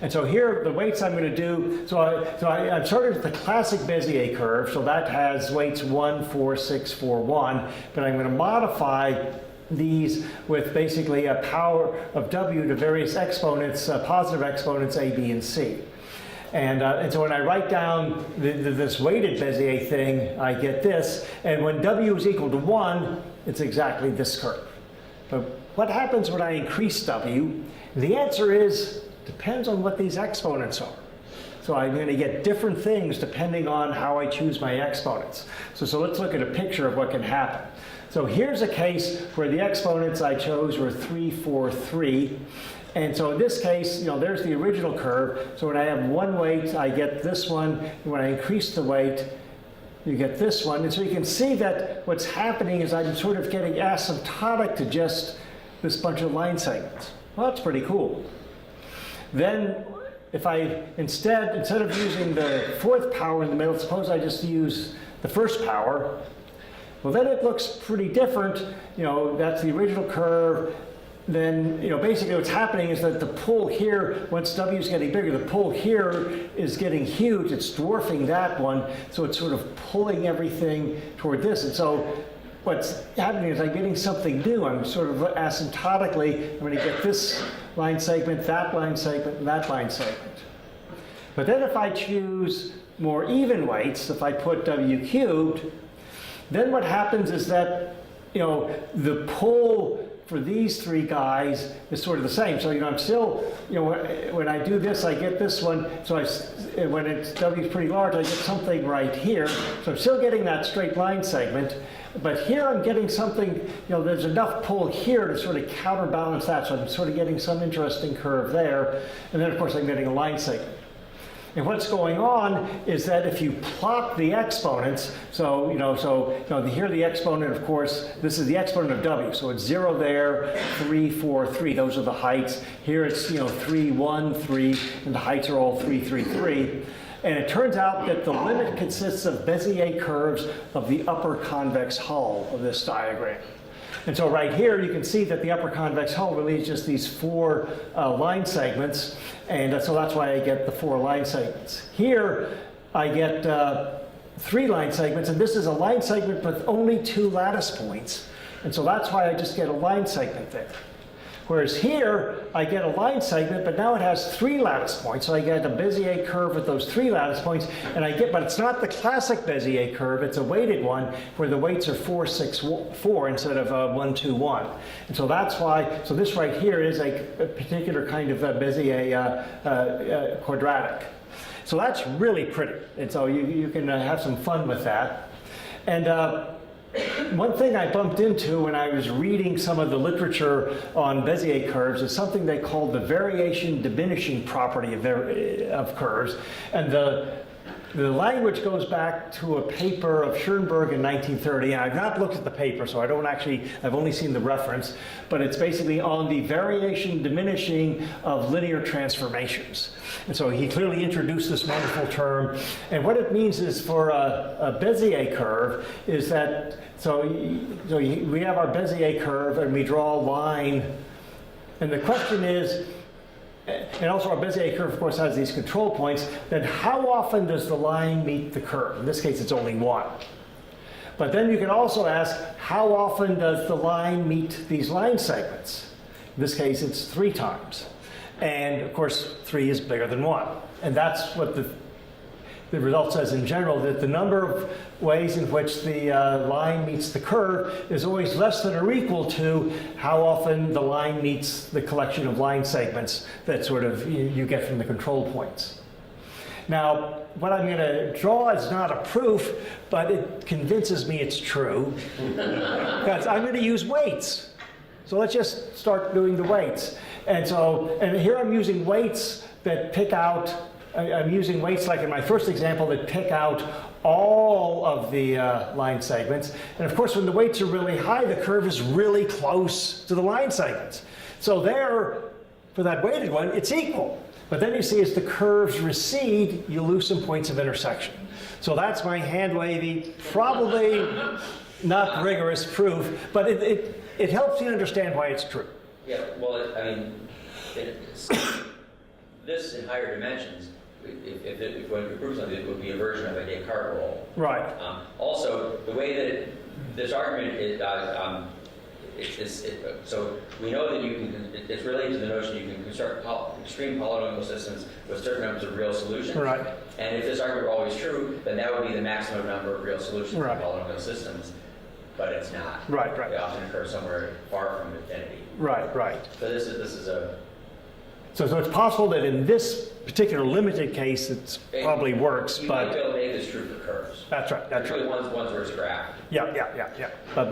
And so here, the weights I'm going to do, I'm starting with the classic Bezier curve, so that has weights 1, 4, 6, 4, 1, but I'm going to modify these with basically a power of W to various exponents, positive exponents A, B, and C. And so when I write down this weighted Bezier thing, I get this, and when W is equal to 1, it's exactly this curve. But what happens when I increase W? The answer is, depends on what these exponents are. So I'm going to get different things depending on how I choose my exponents. So let's look at a picture of what can happen. So here's a case where the exponents I chose were 3, 4, 3. And so in this case, there's the original curve. So when I have one weight, I get this one. And when I increase the weight, you get this one. And so you can see that what's happening is I'm sort of getting asymptotic to just this bunch of line segments. Well, that's pretty cool. Then if I, instead of using the fourth power in the middle, suppose I just use the first power, well then it looks pretty different. That's the original curve. Then, basically what's happening is that the pull here, once W is getting bigger, the pull here is getting huge. It's dwarfing that one, so it's sort of pulling everything toward this. And so what's happening is I'm getting something new. I'm sort of asymptotically, I'm going to get this line segment, that line segment, and that line segment. But then if I choose more even weights, if I put W cubed, then what happens is that, the pull for these three guys is sort of the same. So, I'm still, when I do this, I get this one. So when W is pretty large, I get something right here. So I'm still getting that straight line segment. But here I'm getting something, there's enough pull here to sort of counterbalance that. So I'm sort of getting some interesting curve there. And then, of course, I'm getting a line segment. And what's going on is that if you plot the exponents, so here the exponent, of course, this is the exponent of W. So it's 0 there, 3, 4, 3. Those are the heights. Here it's, 3, 1, 3, and the heights are all 3, 3, 3. And it turns out that the limit consists of Bezier curves of the upper convex hull of this diagram. And so right here, you can see that the upper convex hull really is just these 4 line segments. And so that's why I get the 4 line segments. Here, I get 3 line segments. And this is a line segment with only 2 lattice points. And so that's why I just get a line segment there. Whereas here, I get a line segment, but now it has 3 lattice points. So I get a Bezier curve with those 3 lattice points, but it's not the classic Bezier curve, it's a weighted one where the weights are 4, 6, 4 instead of 1, 2, 1. And so that's why, so this right here is a particular kind of Bezier quadratic. So that's really pretty. And so you can have some fun with that. And one thing I bumped into when I was reading some of the literature on Bezier curves is something they called the variation diminishing property of curves. And the language goes back to a paper of Schoenberg in 1930. And I've not looked at the paper, so I've only seen the reference. But it's basically on the variation diminishing of linear transformations. And so he clearly introduced this wonderful term. And what it means is for a Bezier curve is that, we have our Bezier curve and we draw a line. And the question is, and also our Bezier curve, of course, has these control points, then how often does the line meet the curve? In this case, it's only 1. But then you can also ask, how often does the line meet these line segments? In this case, it's 3 times. And of course, 3 is bigger than 1. And that's what the result says in general, that the number of ways in which the line meets the curve is always less than or equal to how often the line meets the collection of line segments that sort of you get from the control points. Now, what I'm going to draw is not a proof, but it convinces me it's true, because I'm going to use weights. So let's just start doing the weights. And here I'm using weights that pick out I'm using weights like in my first example that pick out all of the line segments. And of course, when the weights are really high, the curve is really close to the line segments. So there, for that weighted one, it's equal. But then you see as the curves recede, you lose some points of intersection. So that's my hand-wavy, probably not rigorous proof, but it helps you understand why it's true. Yeah, well, I mean, this in higher dimensions, if when we prove something, it would be a version of a Descartes rule. Right. Also, the way that this argument is, so we know that you can, it's related to the notion you can construct extreme polynomial systems with certain numbers of real solutions. Right. And if this argument were always true, then that would be the maximum number of real solutions Right. in polynomial systems. But it's not. Right, right. They often occur somewhere far from infinity. Right, right. So this is a. So it's possible that in this particular limited case, it probably works, you might be but able to make this true for curves. that's right, that's right. Particularly ones where it's graphed. Yeah. But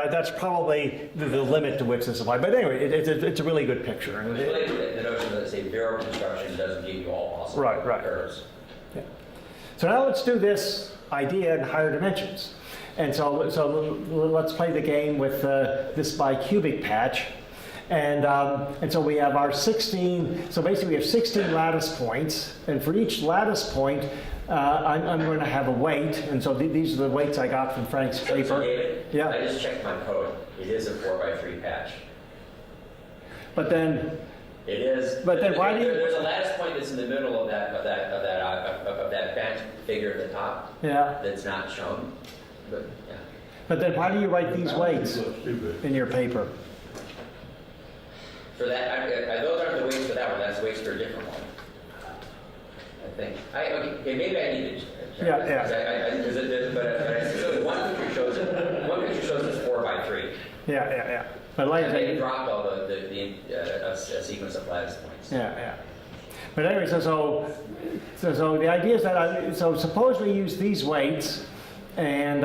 that's probably the limit to which this applies. But anyway, it's a really good picture. It's related to the notion that, say, Vero construction doesn't give you all possible Right. curves. Yeah. So now let's do this idea in higher dimensions. And so let's play the game with this bicubic patch. And so we have our 16, so basically we have 16 lattice points, and for each lattice point, I'm going to have a weight, and so these are the weights I got from Frank's paper. So David, Yeah. I just checked my code. It is a 4x3 patch. But then, It is. But then why do you- There's a lattice point that's in the middle of that patch figure at the top. yeah, That's not shown. But yeah. but then why do you write these weights in your paper? For that, those aren't the weights for that one. That's the weights for a different one. I think. Okay, maybe I need to check. Yeah, this, yeah. But one picture shows it. One picture shows it's 4x3. Yeah. But like I And they say, dropped all a sequence of lattice points. yeah. But anyway, so the idea is that so suppose we use these weights, and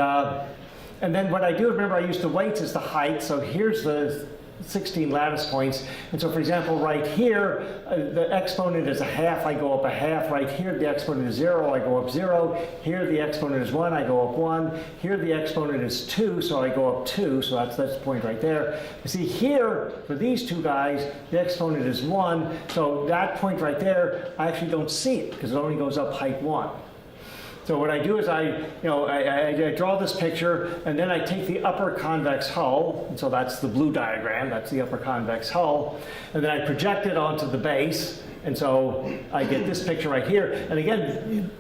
then what I do, remember I use the weights as the height, so here's the 16 lattice points, and so for example right here, the exponent is a half, I go up a half, right here the exponent is 0, I go up 0, here the exponent is 1, I go up 1, here the exponent is 2, so I go up 2, so that's the point right there. You see here, for these two guys, the exponent is 1, so that point right there, I actually don't see it, because it only goes up height 1. So what I do is I draw this picture, and then I take the upper convex hull, and so that's the blue diagram, that's the upper convex hull, and then I project it onto the base, and so I get this picture right here. And again,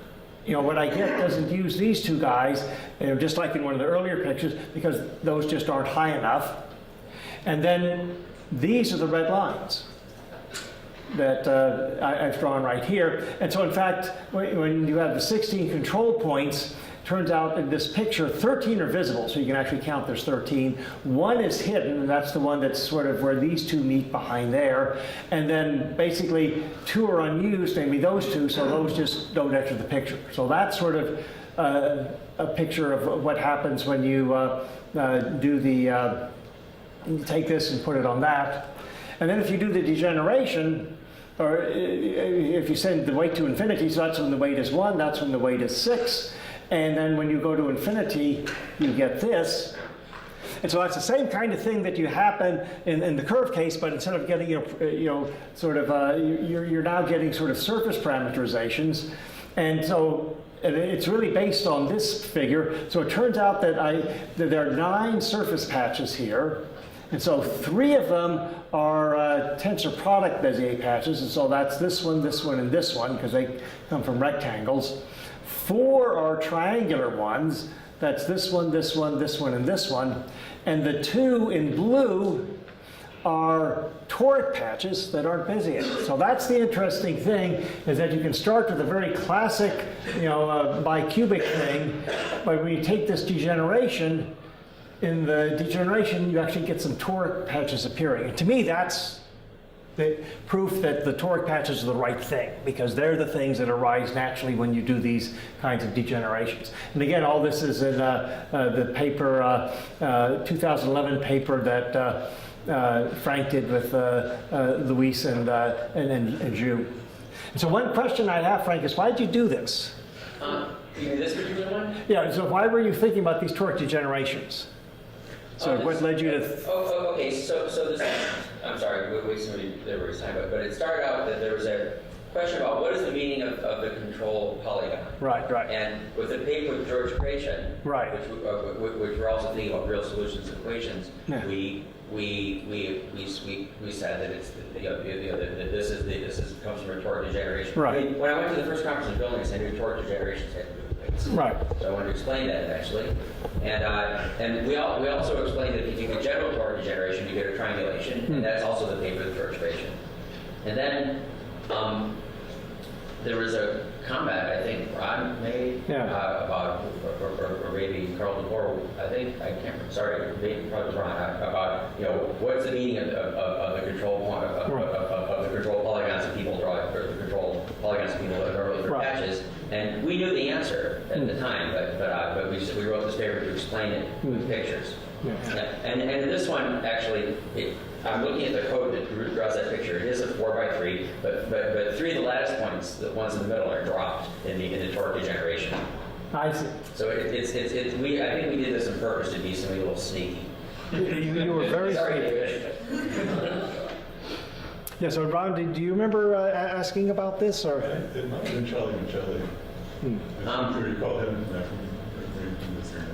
what I get doesn't use these two guys, just like in one of the earlier pictures, because those just aren't high enough. And then these are the red lines that I've drawn right here. And so in fact, when you have the 16 control points, turns out in this picture, 13 are visible, so you can actually count there's 13. One is hidden, and that's the one that's sort of where these two meet behind there. And then basically 2 are unused, namely those 2, so those just don't enter the picture. So that's sort of a picture of what happens when you you take this and put it on that. And then if you do the degeneration, or if you send the weight to infinity, so that's when the weight is 1, that's when the weight is 6. And then when you go to infinity, you get this. And so that's the same kind of thing that you happen in the curve case, but instead of getting, you're now getting sort of surface parameterizations. And so it's really based on this figure. So it turns out that there are 9 surface patches here. And so 3 of them are tensor product Bezier patches, and so that's this one, and this one, because they come from rectangles. 4 are triangular ones, that's this one, and this one. And the 2 in blue are toric patches that aren't Bezier. So that's the interesting thing, is that you can start with a very classic, bicubic thing, but when you take this degeneration, in the degeneration, you actually get some toric patches appearing. And to me, that's the proof that the toric patches are the right thing, because they're the things that arise naturally when you do these kinds of degenerations. And again, all this is in the paper, 2011 paper that Frank did with Luis and Zhu. And so one question I have, Frank, is why did you do this? You mean this particular one? Yeah, so why were you thinking about these toric degenerations? So what led you to... Okay, so this, I'm sorry, we're wasting everybody's time, but it started out that there was a question about what is the meaning of the control polygon. Right, right. And with the paper with George Creation, right, which we're also thinking about real solutions to equations, yeah. we said that it's that this comes from a toric degeneration. Right. I mean, when I went to the first conference in buildings, I knew toric degenerations had to do with things. Right. So I wanted to explain that actually, and we also explained that if you get general toric degeneration, you get a triangulation, and that's also the paper with George Creation. And then there was a comment I think Ron made about, or maybe Carl DeBoer, I think, I can't remember, sorry, maybe probably Ron, about, what's the meaning of the control point, of the control polygons that people draw, or the control polygons that people draw for patches. And we knew the answer at the time, but we wrote this paper to explain it with pictures. Yeah. And in this one, actually, I'm looking at the code that draws that picture. It is a 4x3, but three of the lattice points, the ones in the middle, are dropped in the toric degeneration. I see. So I think we did this on purpose to be something a little sneaky. You were very sorry. Yeah. So Ron, do you remember asking about this, or? It might have been Charlie Michelli. I don't recall him.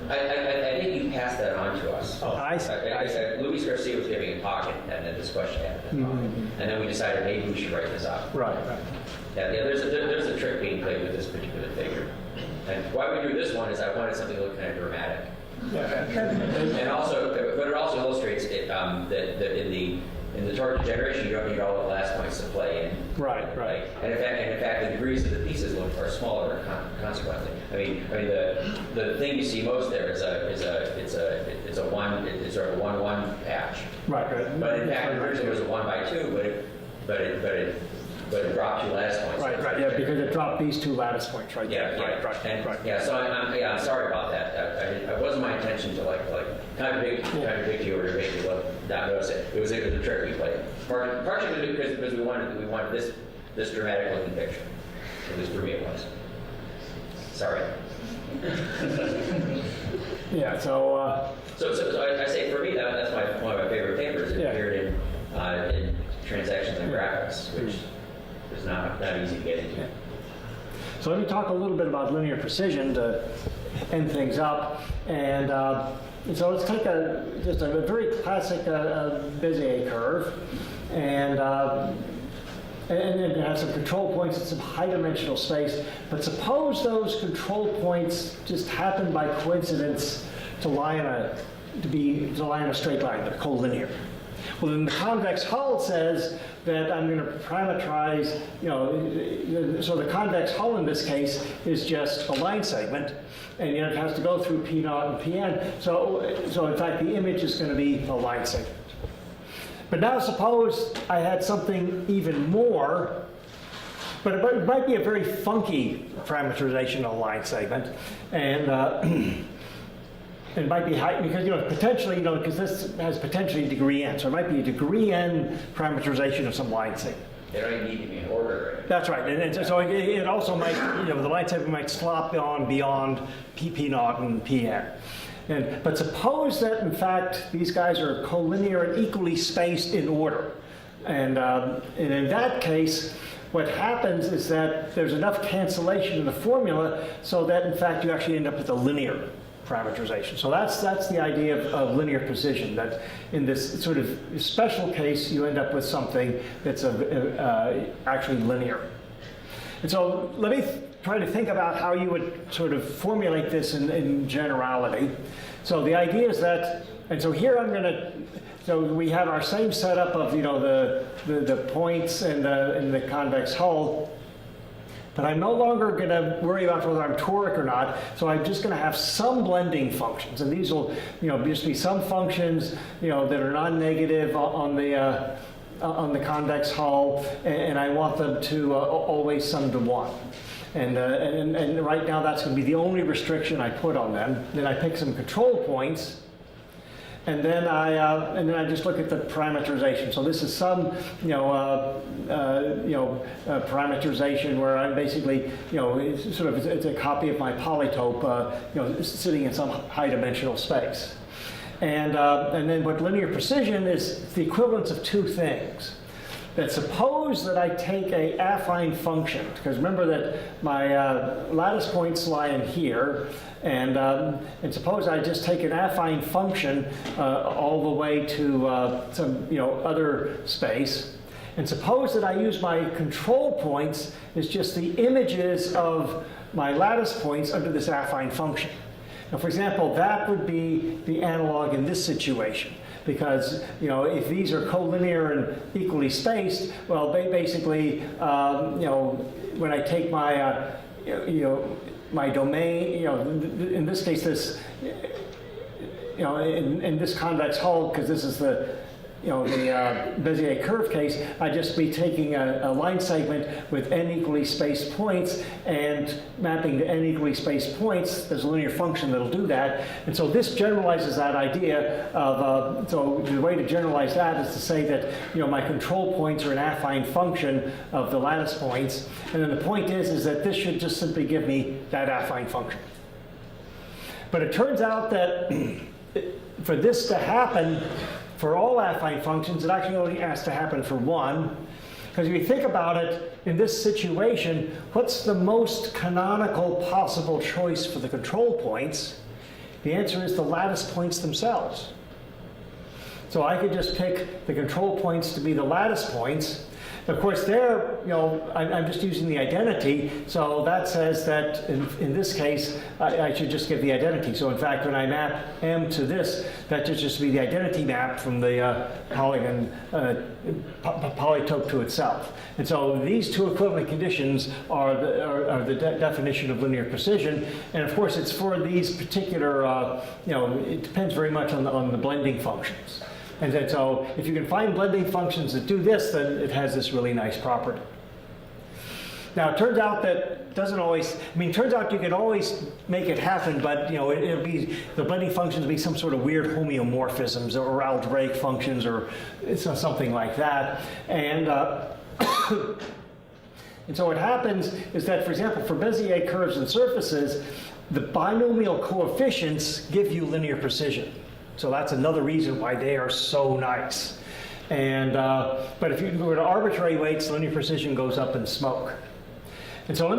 I think you passed that on to us. Oh. I see. Luis Garcia was giving a talk, and then this question happened. And then we decided maybe we should write this up. Right, right. Yeah, there's a trick being played with this particular figure. And why we do this one is I wanted something to look kind of dramatic. And also, but it also illustrates it, that in the toric degeneration, you don't need all the lattice points to play in. Right, right. And in fact, the degrees of the pieces are smaller consequently. I mean, the thing you see most there is it's sort of a 1-1 patch. Right, right. But in fact, originally it was a 1x2, but it dropped 2 lattice points. Right, right. Yeah, because it dropped these 2 lattice points right there. Yeah, Right. Yeah, so I'm sorry about that. It wasn't my intention to like contradict you or to make you not notice it. It was a trick we played. Partially because we wanted this dramatic looking picture. At least for me it was. Sorry. Yeah. So. So I say for me that's one of my favorite papers. It appeared in Transactions and Graphics, which is not easy to get into. Yeah. So let me talk a little bit about linear precision to end things up. And so let's take just a very classic Bezier curve, and it has some control points in some high-dimensional space. But suppose those control points just happen by coincidence to lie in a straight line. They're collinear. Well, then the convex hull says that I'm going to parameterize, so the convex hull in this case is just a line segment, and it has to go through P naught and Pn. So in fact, the image is going to be a line segment. But now suppose I had something even more, but it might be a very funky parameterization of a line segment, and it might be high because potentially because this has potentially degree n, so it might be a degree n parameterization of some line segment. They don't even need to be in order. That's right, and so it also might the line segment might slop on beyond P naught and Pn. But suppose that in fact these guys are collinear and equally spaced in order, and in that case, what happens is that there's enough cancellation in the formula so that in fact you actually end up with a linear parameterization. So that's the idea of linear precision, that in this sort of special case you end up with something that's actually linear. And so let me try to think about how you would sort of formulate this in generality. So the idea is that, and so here so we have our same setup of the points and the convex hull. But I'm no longer going to worry about whether I'm toric or not, so I'm just going to have some blending functions, and these will, just be some functions, that are non-negative on the convex hull, and I want them to always sum to 1. And right now that's going to be the only restriction I put on them. Then I pick some control points, and then I just look at the parameterization. So this is some, parameterization where I'm basically, it's a copy of my polytope, sitting in some high-dimensional space. And then what linear precision is the equivalence of two things. That suppose that I take a affine function, because remember that my lattice points lie in here, and suppose I just take an affine function all the way to some other space, and suppose that I use my control points as just the images of my lattice points under this affine function. Now, for example, that would be the analog in this situation. Because if these are collinear and equally spaced, well, basically, when I take my, my domain, in this case, this, in this convex hull, because this is the, the Bezier curve case, I'd just be taking a line segment with n equally spaced points and mapping to n equally spaced points. There's a linear function that'll do that. And so this generalizes that idea of, so the way to generalize that is to say that, my control points are an affine function of the lattice points. And then the point is that this should just simply give me that affine function. But it turns out that for this to happen, for all affine functions, it actually only has to happen for one. Because if you think about it, in this situation, what's the most canonical possible choice for the control points? The answer is the lattice points themselves. So I could just pick the control points to be the lattice points. Of course, there, I'm just using the identity, so that says that in this case, I should just give the identity. So in fact, when I map M to this, that should just be the identity map from the polygon polytope to itself. And so these two equivalent conditions are the definition of linear precision. And of course, it's for these particular, it depends very much on the blending functions. And then, so if you can find blending functions that do this, then it has this really nice property. Now, it turns out that doesn't always, turns out you can always make it happen, but, it'll be, the blending functions will be some sort of weird homeomorphisms or algebraic functions or something like that. And, and so what happens is that, for example, for Bezier curves and surfaces, the binomial coefficients give you linear precision. So that's another reason why they are so nice. And, but if you go to arbitrary weights, linear precision goes up in smoke. And so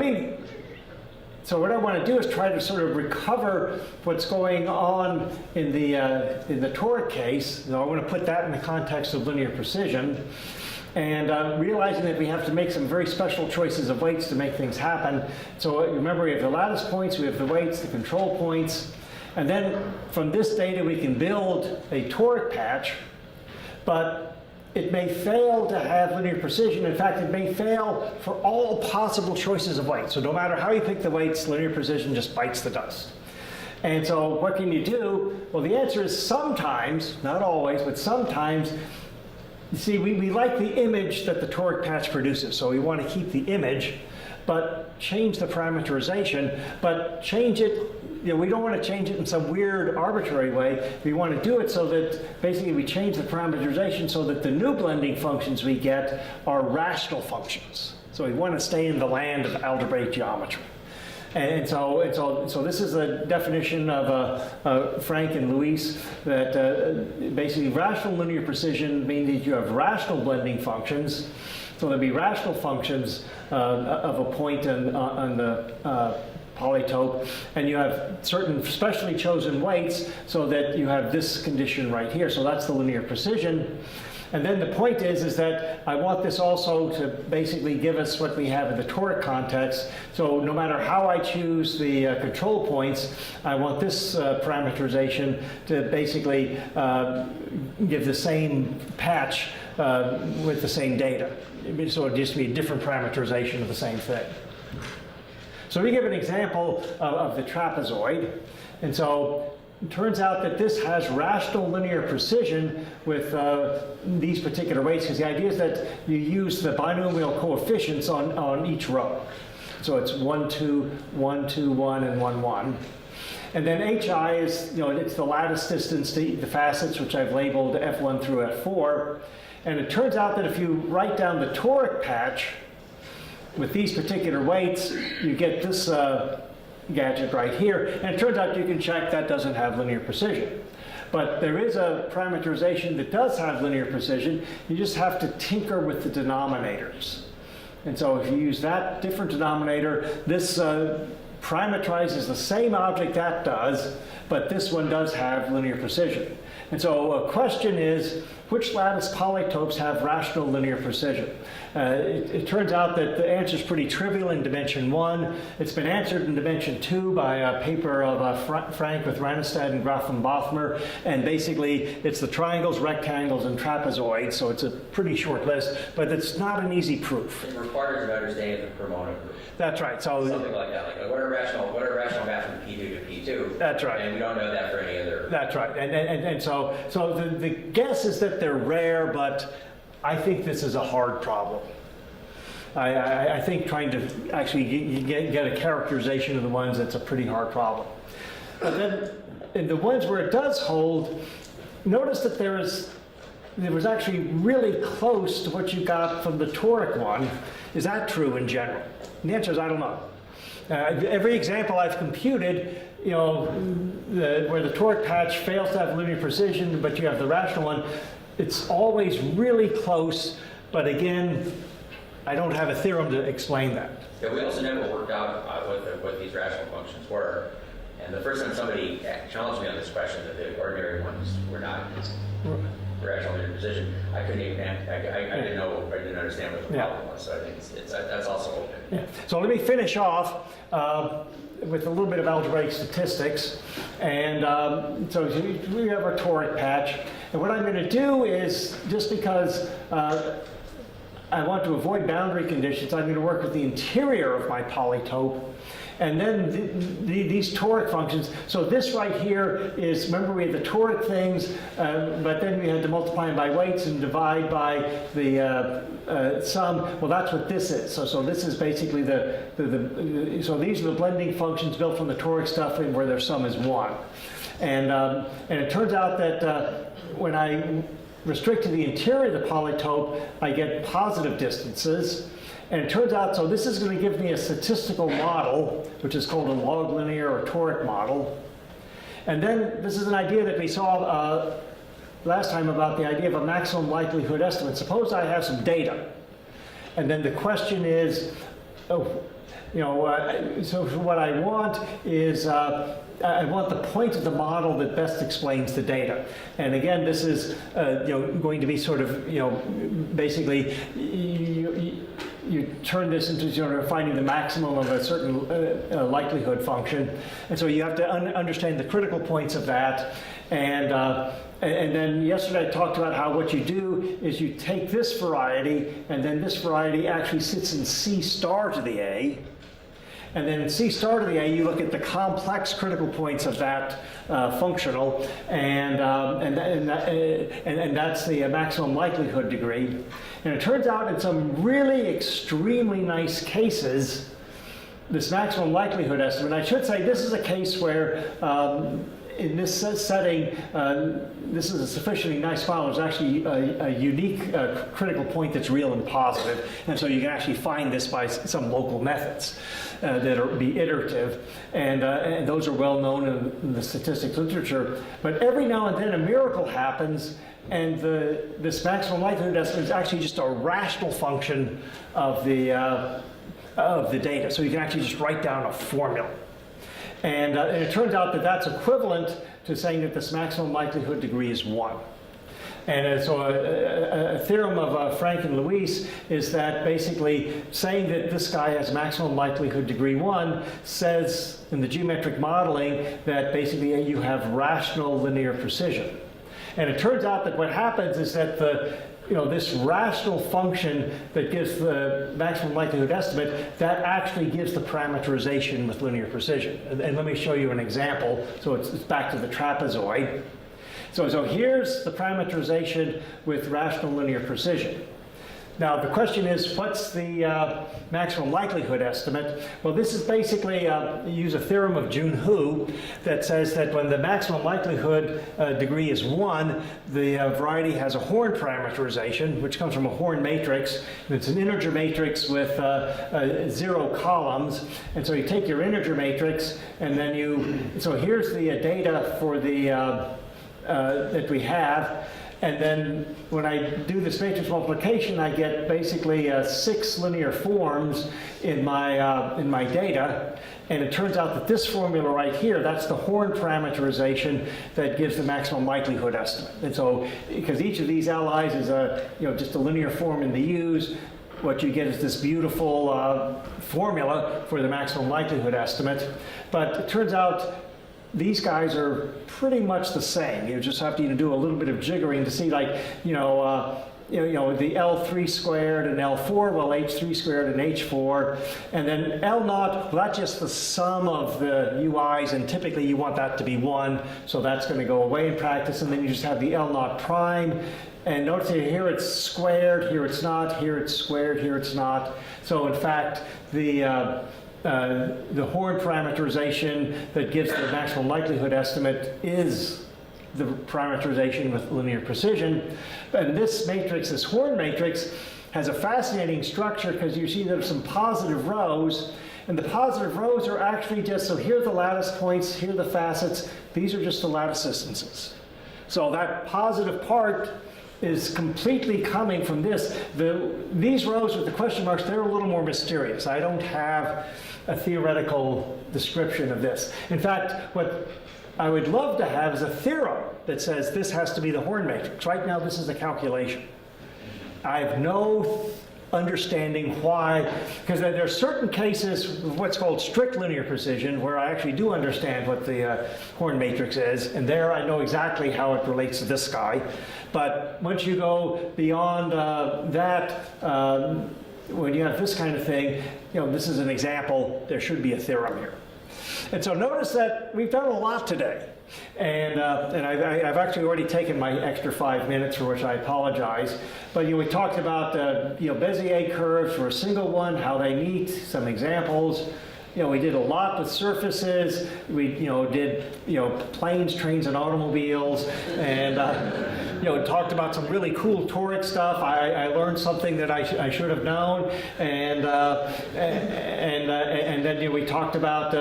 so what I want to do is try to sort of recover what's going on in the Toric case. So I want to put that in the context of linear precision. And realizing that we have to make some very special choices of weights to make things happen. So remember, we have the lattice points, we have the weights, the control points. And then from this data, we can build a toric patch, but it may fail to have linear precision. In fact, it may fail for all possible choices of weights. So no matter how you pick the weights, linear precision just bites the dust. And so what can you do? Well, the answer is sometimes, not always, but sometimes, you see, we like the image that the toric patch produces. So we want to keep the image, but change the parameterization, but change it. We don't want to change it in some weird arbitrary way. We want to do it so that basically we change the parameterization so that the new blending functions we get are rational functions. So we want to stay in the land of algebraic geometry. And so this is a definition of Frank and Luis that basically rational linear precision means that you have rational blending functions. So there'll be rational functions of a point on the polytope, and you have certain specially chosen weights so that you have this condition right here. So that's the linear precision. And then the point is that I want this also to basically give us what we have in the toric context. So no matter how I choose the control points, I want this parameterization to basically give the same patch with the same data. So it'd just be a different parameterization of the same thing. So we give an example of the trapezoid. And so it turns out that this has rational linear precision with these particular weights, because the idea is that you use the binomial coefficients on each row. So it's 1, 2, 1, 2, 1, and 1, 1. And then HI is, it's the lattice distance to the facets, which I've labeled F1 through F4. And it turns out that if you write down the toric patch with these particular weights, you get this gadget right here. And it turns out you can check that doesn't have linear precision. But there is a parameterization that does have linear precision. You just have to tinker with the denominators. And so if you use that different denominator, this parameterizes the same object that does, but this one does have linear precision. And so a question is, which lattice polytopes have rational linear precision? It turns out that the answer is pretty trivial in dimension 1. It's been answered in dimension 2 by a paper of Frank with Ranestad and Graf and Bothmer. And basically, it's the triangles, rectangles, and trapezoids. So it's a pretty short list, but it's not an easy proof. It requires an understanding of the Cremona group. That's right. So something like that. Like what are rational math from P2 to P2? That's right. And we don't know that for any other. That's right. And so the guess is that they're rare, but I think this is a hard problem. I think trying to actually get a characterization of the ones, that's a pretty hard problem. But then in the ones where it does hold, notice that there was actually really close to what you got from the toric one. Is that true in general? And the answer is I don't know. Every example I've computed, where the toric patch fails to have linear precision, but you have the rational one, it's always really close, but again, I don't have a theorem to explain that. Yeah, we also never worked out what these rational functions were. And the first time somebody challenged me on this question, that the ordinary ones were not rational linear precision, I couldn't even, I didn't know, I didn't understand what the problem was. So I think that's also open. Yeah. So let me finish off with a little bit of algebraic statistics. And so we have our toric patch. And what I'm going to do is, just because I want to avoid boundary conditions, I'm going to work with the interior of my polytope. And then these toric functions. So this right here is, remember we had the toric things, but then we had to multiply them by weights and divide by the sum. Well, that's what this is. So this is basically so these are the blending functions built from the toric stuff and where their sum is 1. And it turns out that when I restrict to the interior of the polytope, I get positive distances. And it turns out, so this is going to give me a statistical model, which is called a log linear or toric model. And then this is an idea that we saw last time about the idea of a maximum likelihood estimate. Suppose I have some data. And then the question is, so what I want is, I want the point of the model that best explains the data. And again, this is going to be sort of, basically, you turn this into finding the maximum of a certain likelihood function. And so you have to understand the critical points of that. And then yesterday I talked about how what you do is you take this variety, and then this variety actually sits in C star to the A. And then in C star to the A, you look at the complex critical points of that functional, and that's the maximum likelihood degree. And it turns out in some really extremely nice cases, this maximum likelihood estimate, I should say this is a case where in this setting, this is a sufficiently nice model. There's actually a unique critical point that's real and positive. And so you can actually find this by some local methods that are be iterative. And those are well known in the statistics literature. But every now and then a miracle happens, and this maximum likelihood estimate is actually just a rational function of the data. So you can actually just write down a formula. And it turns out that that's equivalent to saying that this maximum likelihood degree is 1. And so a theorem of Frank and Luis is that basically saying that this guy has maximum likelihood degree 1 says in the geometric modeling that basically you have rational linear precision. And it turns out that what happens is that this rational function that gives the maximum likelihood estimate, that actually gives the parameterization with linear precision. And let me show you an example. So it's back to the trapezoid. So here's the parameterization with rational linear precision. Now, the question is, what's the maximum likelihood estimate? Well, this is basically, you use a theorem of Junhu that says that when the maximum likelihood degree is 1, the variety has a Horn parameterization, which comes from a Horn matrix. And it's an integer matrix with 0 columns. And so you take your integer matrix, and then so here's the data for the, that we have. And then when I do this matrix multiplication, I get basically 6 linear forms in my data. And it turns out that this formula right here, that's the Horn parameterization that gives the maximum likelihood estimate. And so, because each of these LIs is just a linear form in the U's, what you get is this beautiful formula for the maximum likelihood estimate. But it turns out these guys are pretty much the same. You just have to do a little bit of jiggering to see, like, the L3 squared and L4, well, H3 squared and H4. And then L0, well, that's just the sum of the UIs, and typically you want that to be 1, so that's going to go away in practice. And then you just have the L0 prime. And notice here it's squared, here it's not, here it's squared, here it's not. So in fact, the Horn parameterization that gives the maximum likelihood estimate is the parameterization with linear precision. And this matrix, this Horn matrix, has a fascinating structure because you see there's some positive rows, and the positive rows are actually just, so here are the lattice points, here are the facets, these are just the lattice distances. So that positive part is completely coming from this. These rows with the question marks, they're a little more mysterious. I don't have a theoretical description of this. In fact, what I would love to have is a theorem that says this has to be the Horn matrix. Right now, this is a calculation. I have no understanding why, because there are certain cases of what's called strict linear precision where I actually do understand what the Horn matrix is, and there I know exactly how it relates to this guy. But once you go beyond that, when you have this kind of thing, this is an example, there should be a theorem here. And so notice that we've done a lot today. And I've actually already taken my extra 5 minutes, for which I apologize. But we talked about Bezier curves for a single one, how they meet, some examples. We did a lot with surfaces. We did planes, trains, and automobiles, and talked about some really cool toric stuff. I learned something that I should have known, and then we talked about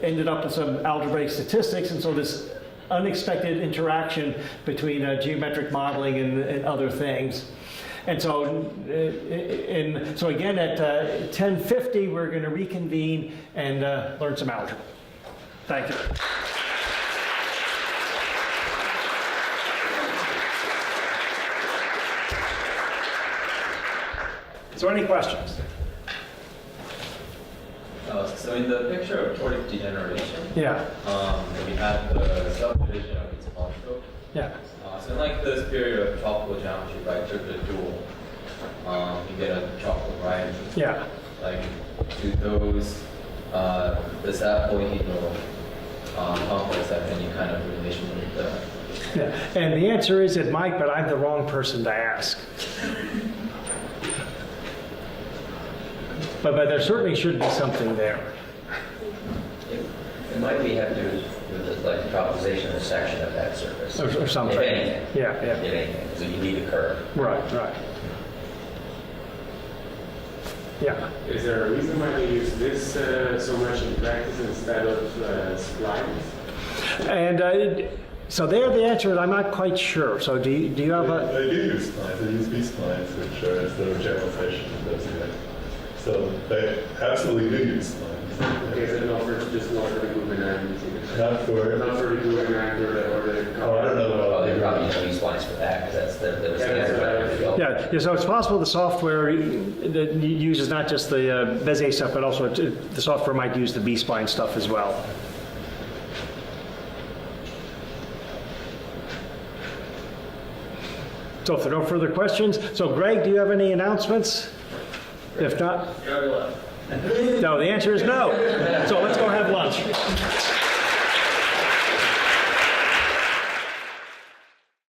ended up with some algebraic statistics, and so this unexpected interaction between geometric modeling and other things. And so, so again, at 10:50, we're going to reconvene and learn some algebra. Thank you. So any questions? So in the picture of toric degeneration, Yeah. we have the subdivision of its polynomial. Yeah. So in like this period of tropical geometry, if I took the dual, you get a tropical variety. Yeah. Like, do those, does that polyhedral complex have any kind of relation with the... Yeah. And the answer is it might, but I'm the wrong person to ask. But there certainly should be something there. It might be have to do with the tropicalization of the section of that surface. Or something. If anything. Yeah. If anything. So you need a curve. Right. Yeah. Is there a reason why they use this so much in practice instead of splines? And so there, the answer is I'm not quite sure. So do you have a... They do use splines. They use B-splines, which are sort of generalization of those guys. So they absolutely do use splines. Okay, so not for the Guggenheim. Not for the Guggenheim or the... Oh, I don't know about Well, they probably use these lines for that, because that was the answer. Yeah, so it's possible the software that uses not just the Bezier stuff, but also the software might use the B-spline stuff as well. So if there are no further questions, so Greg, do you have any announcements? If not, no, the answer is no. So let's go have lunch.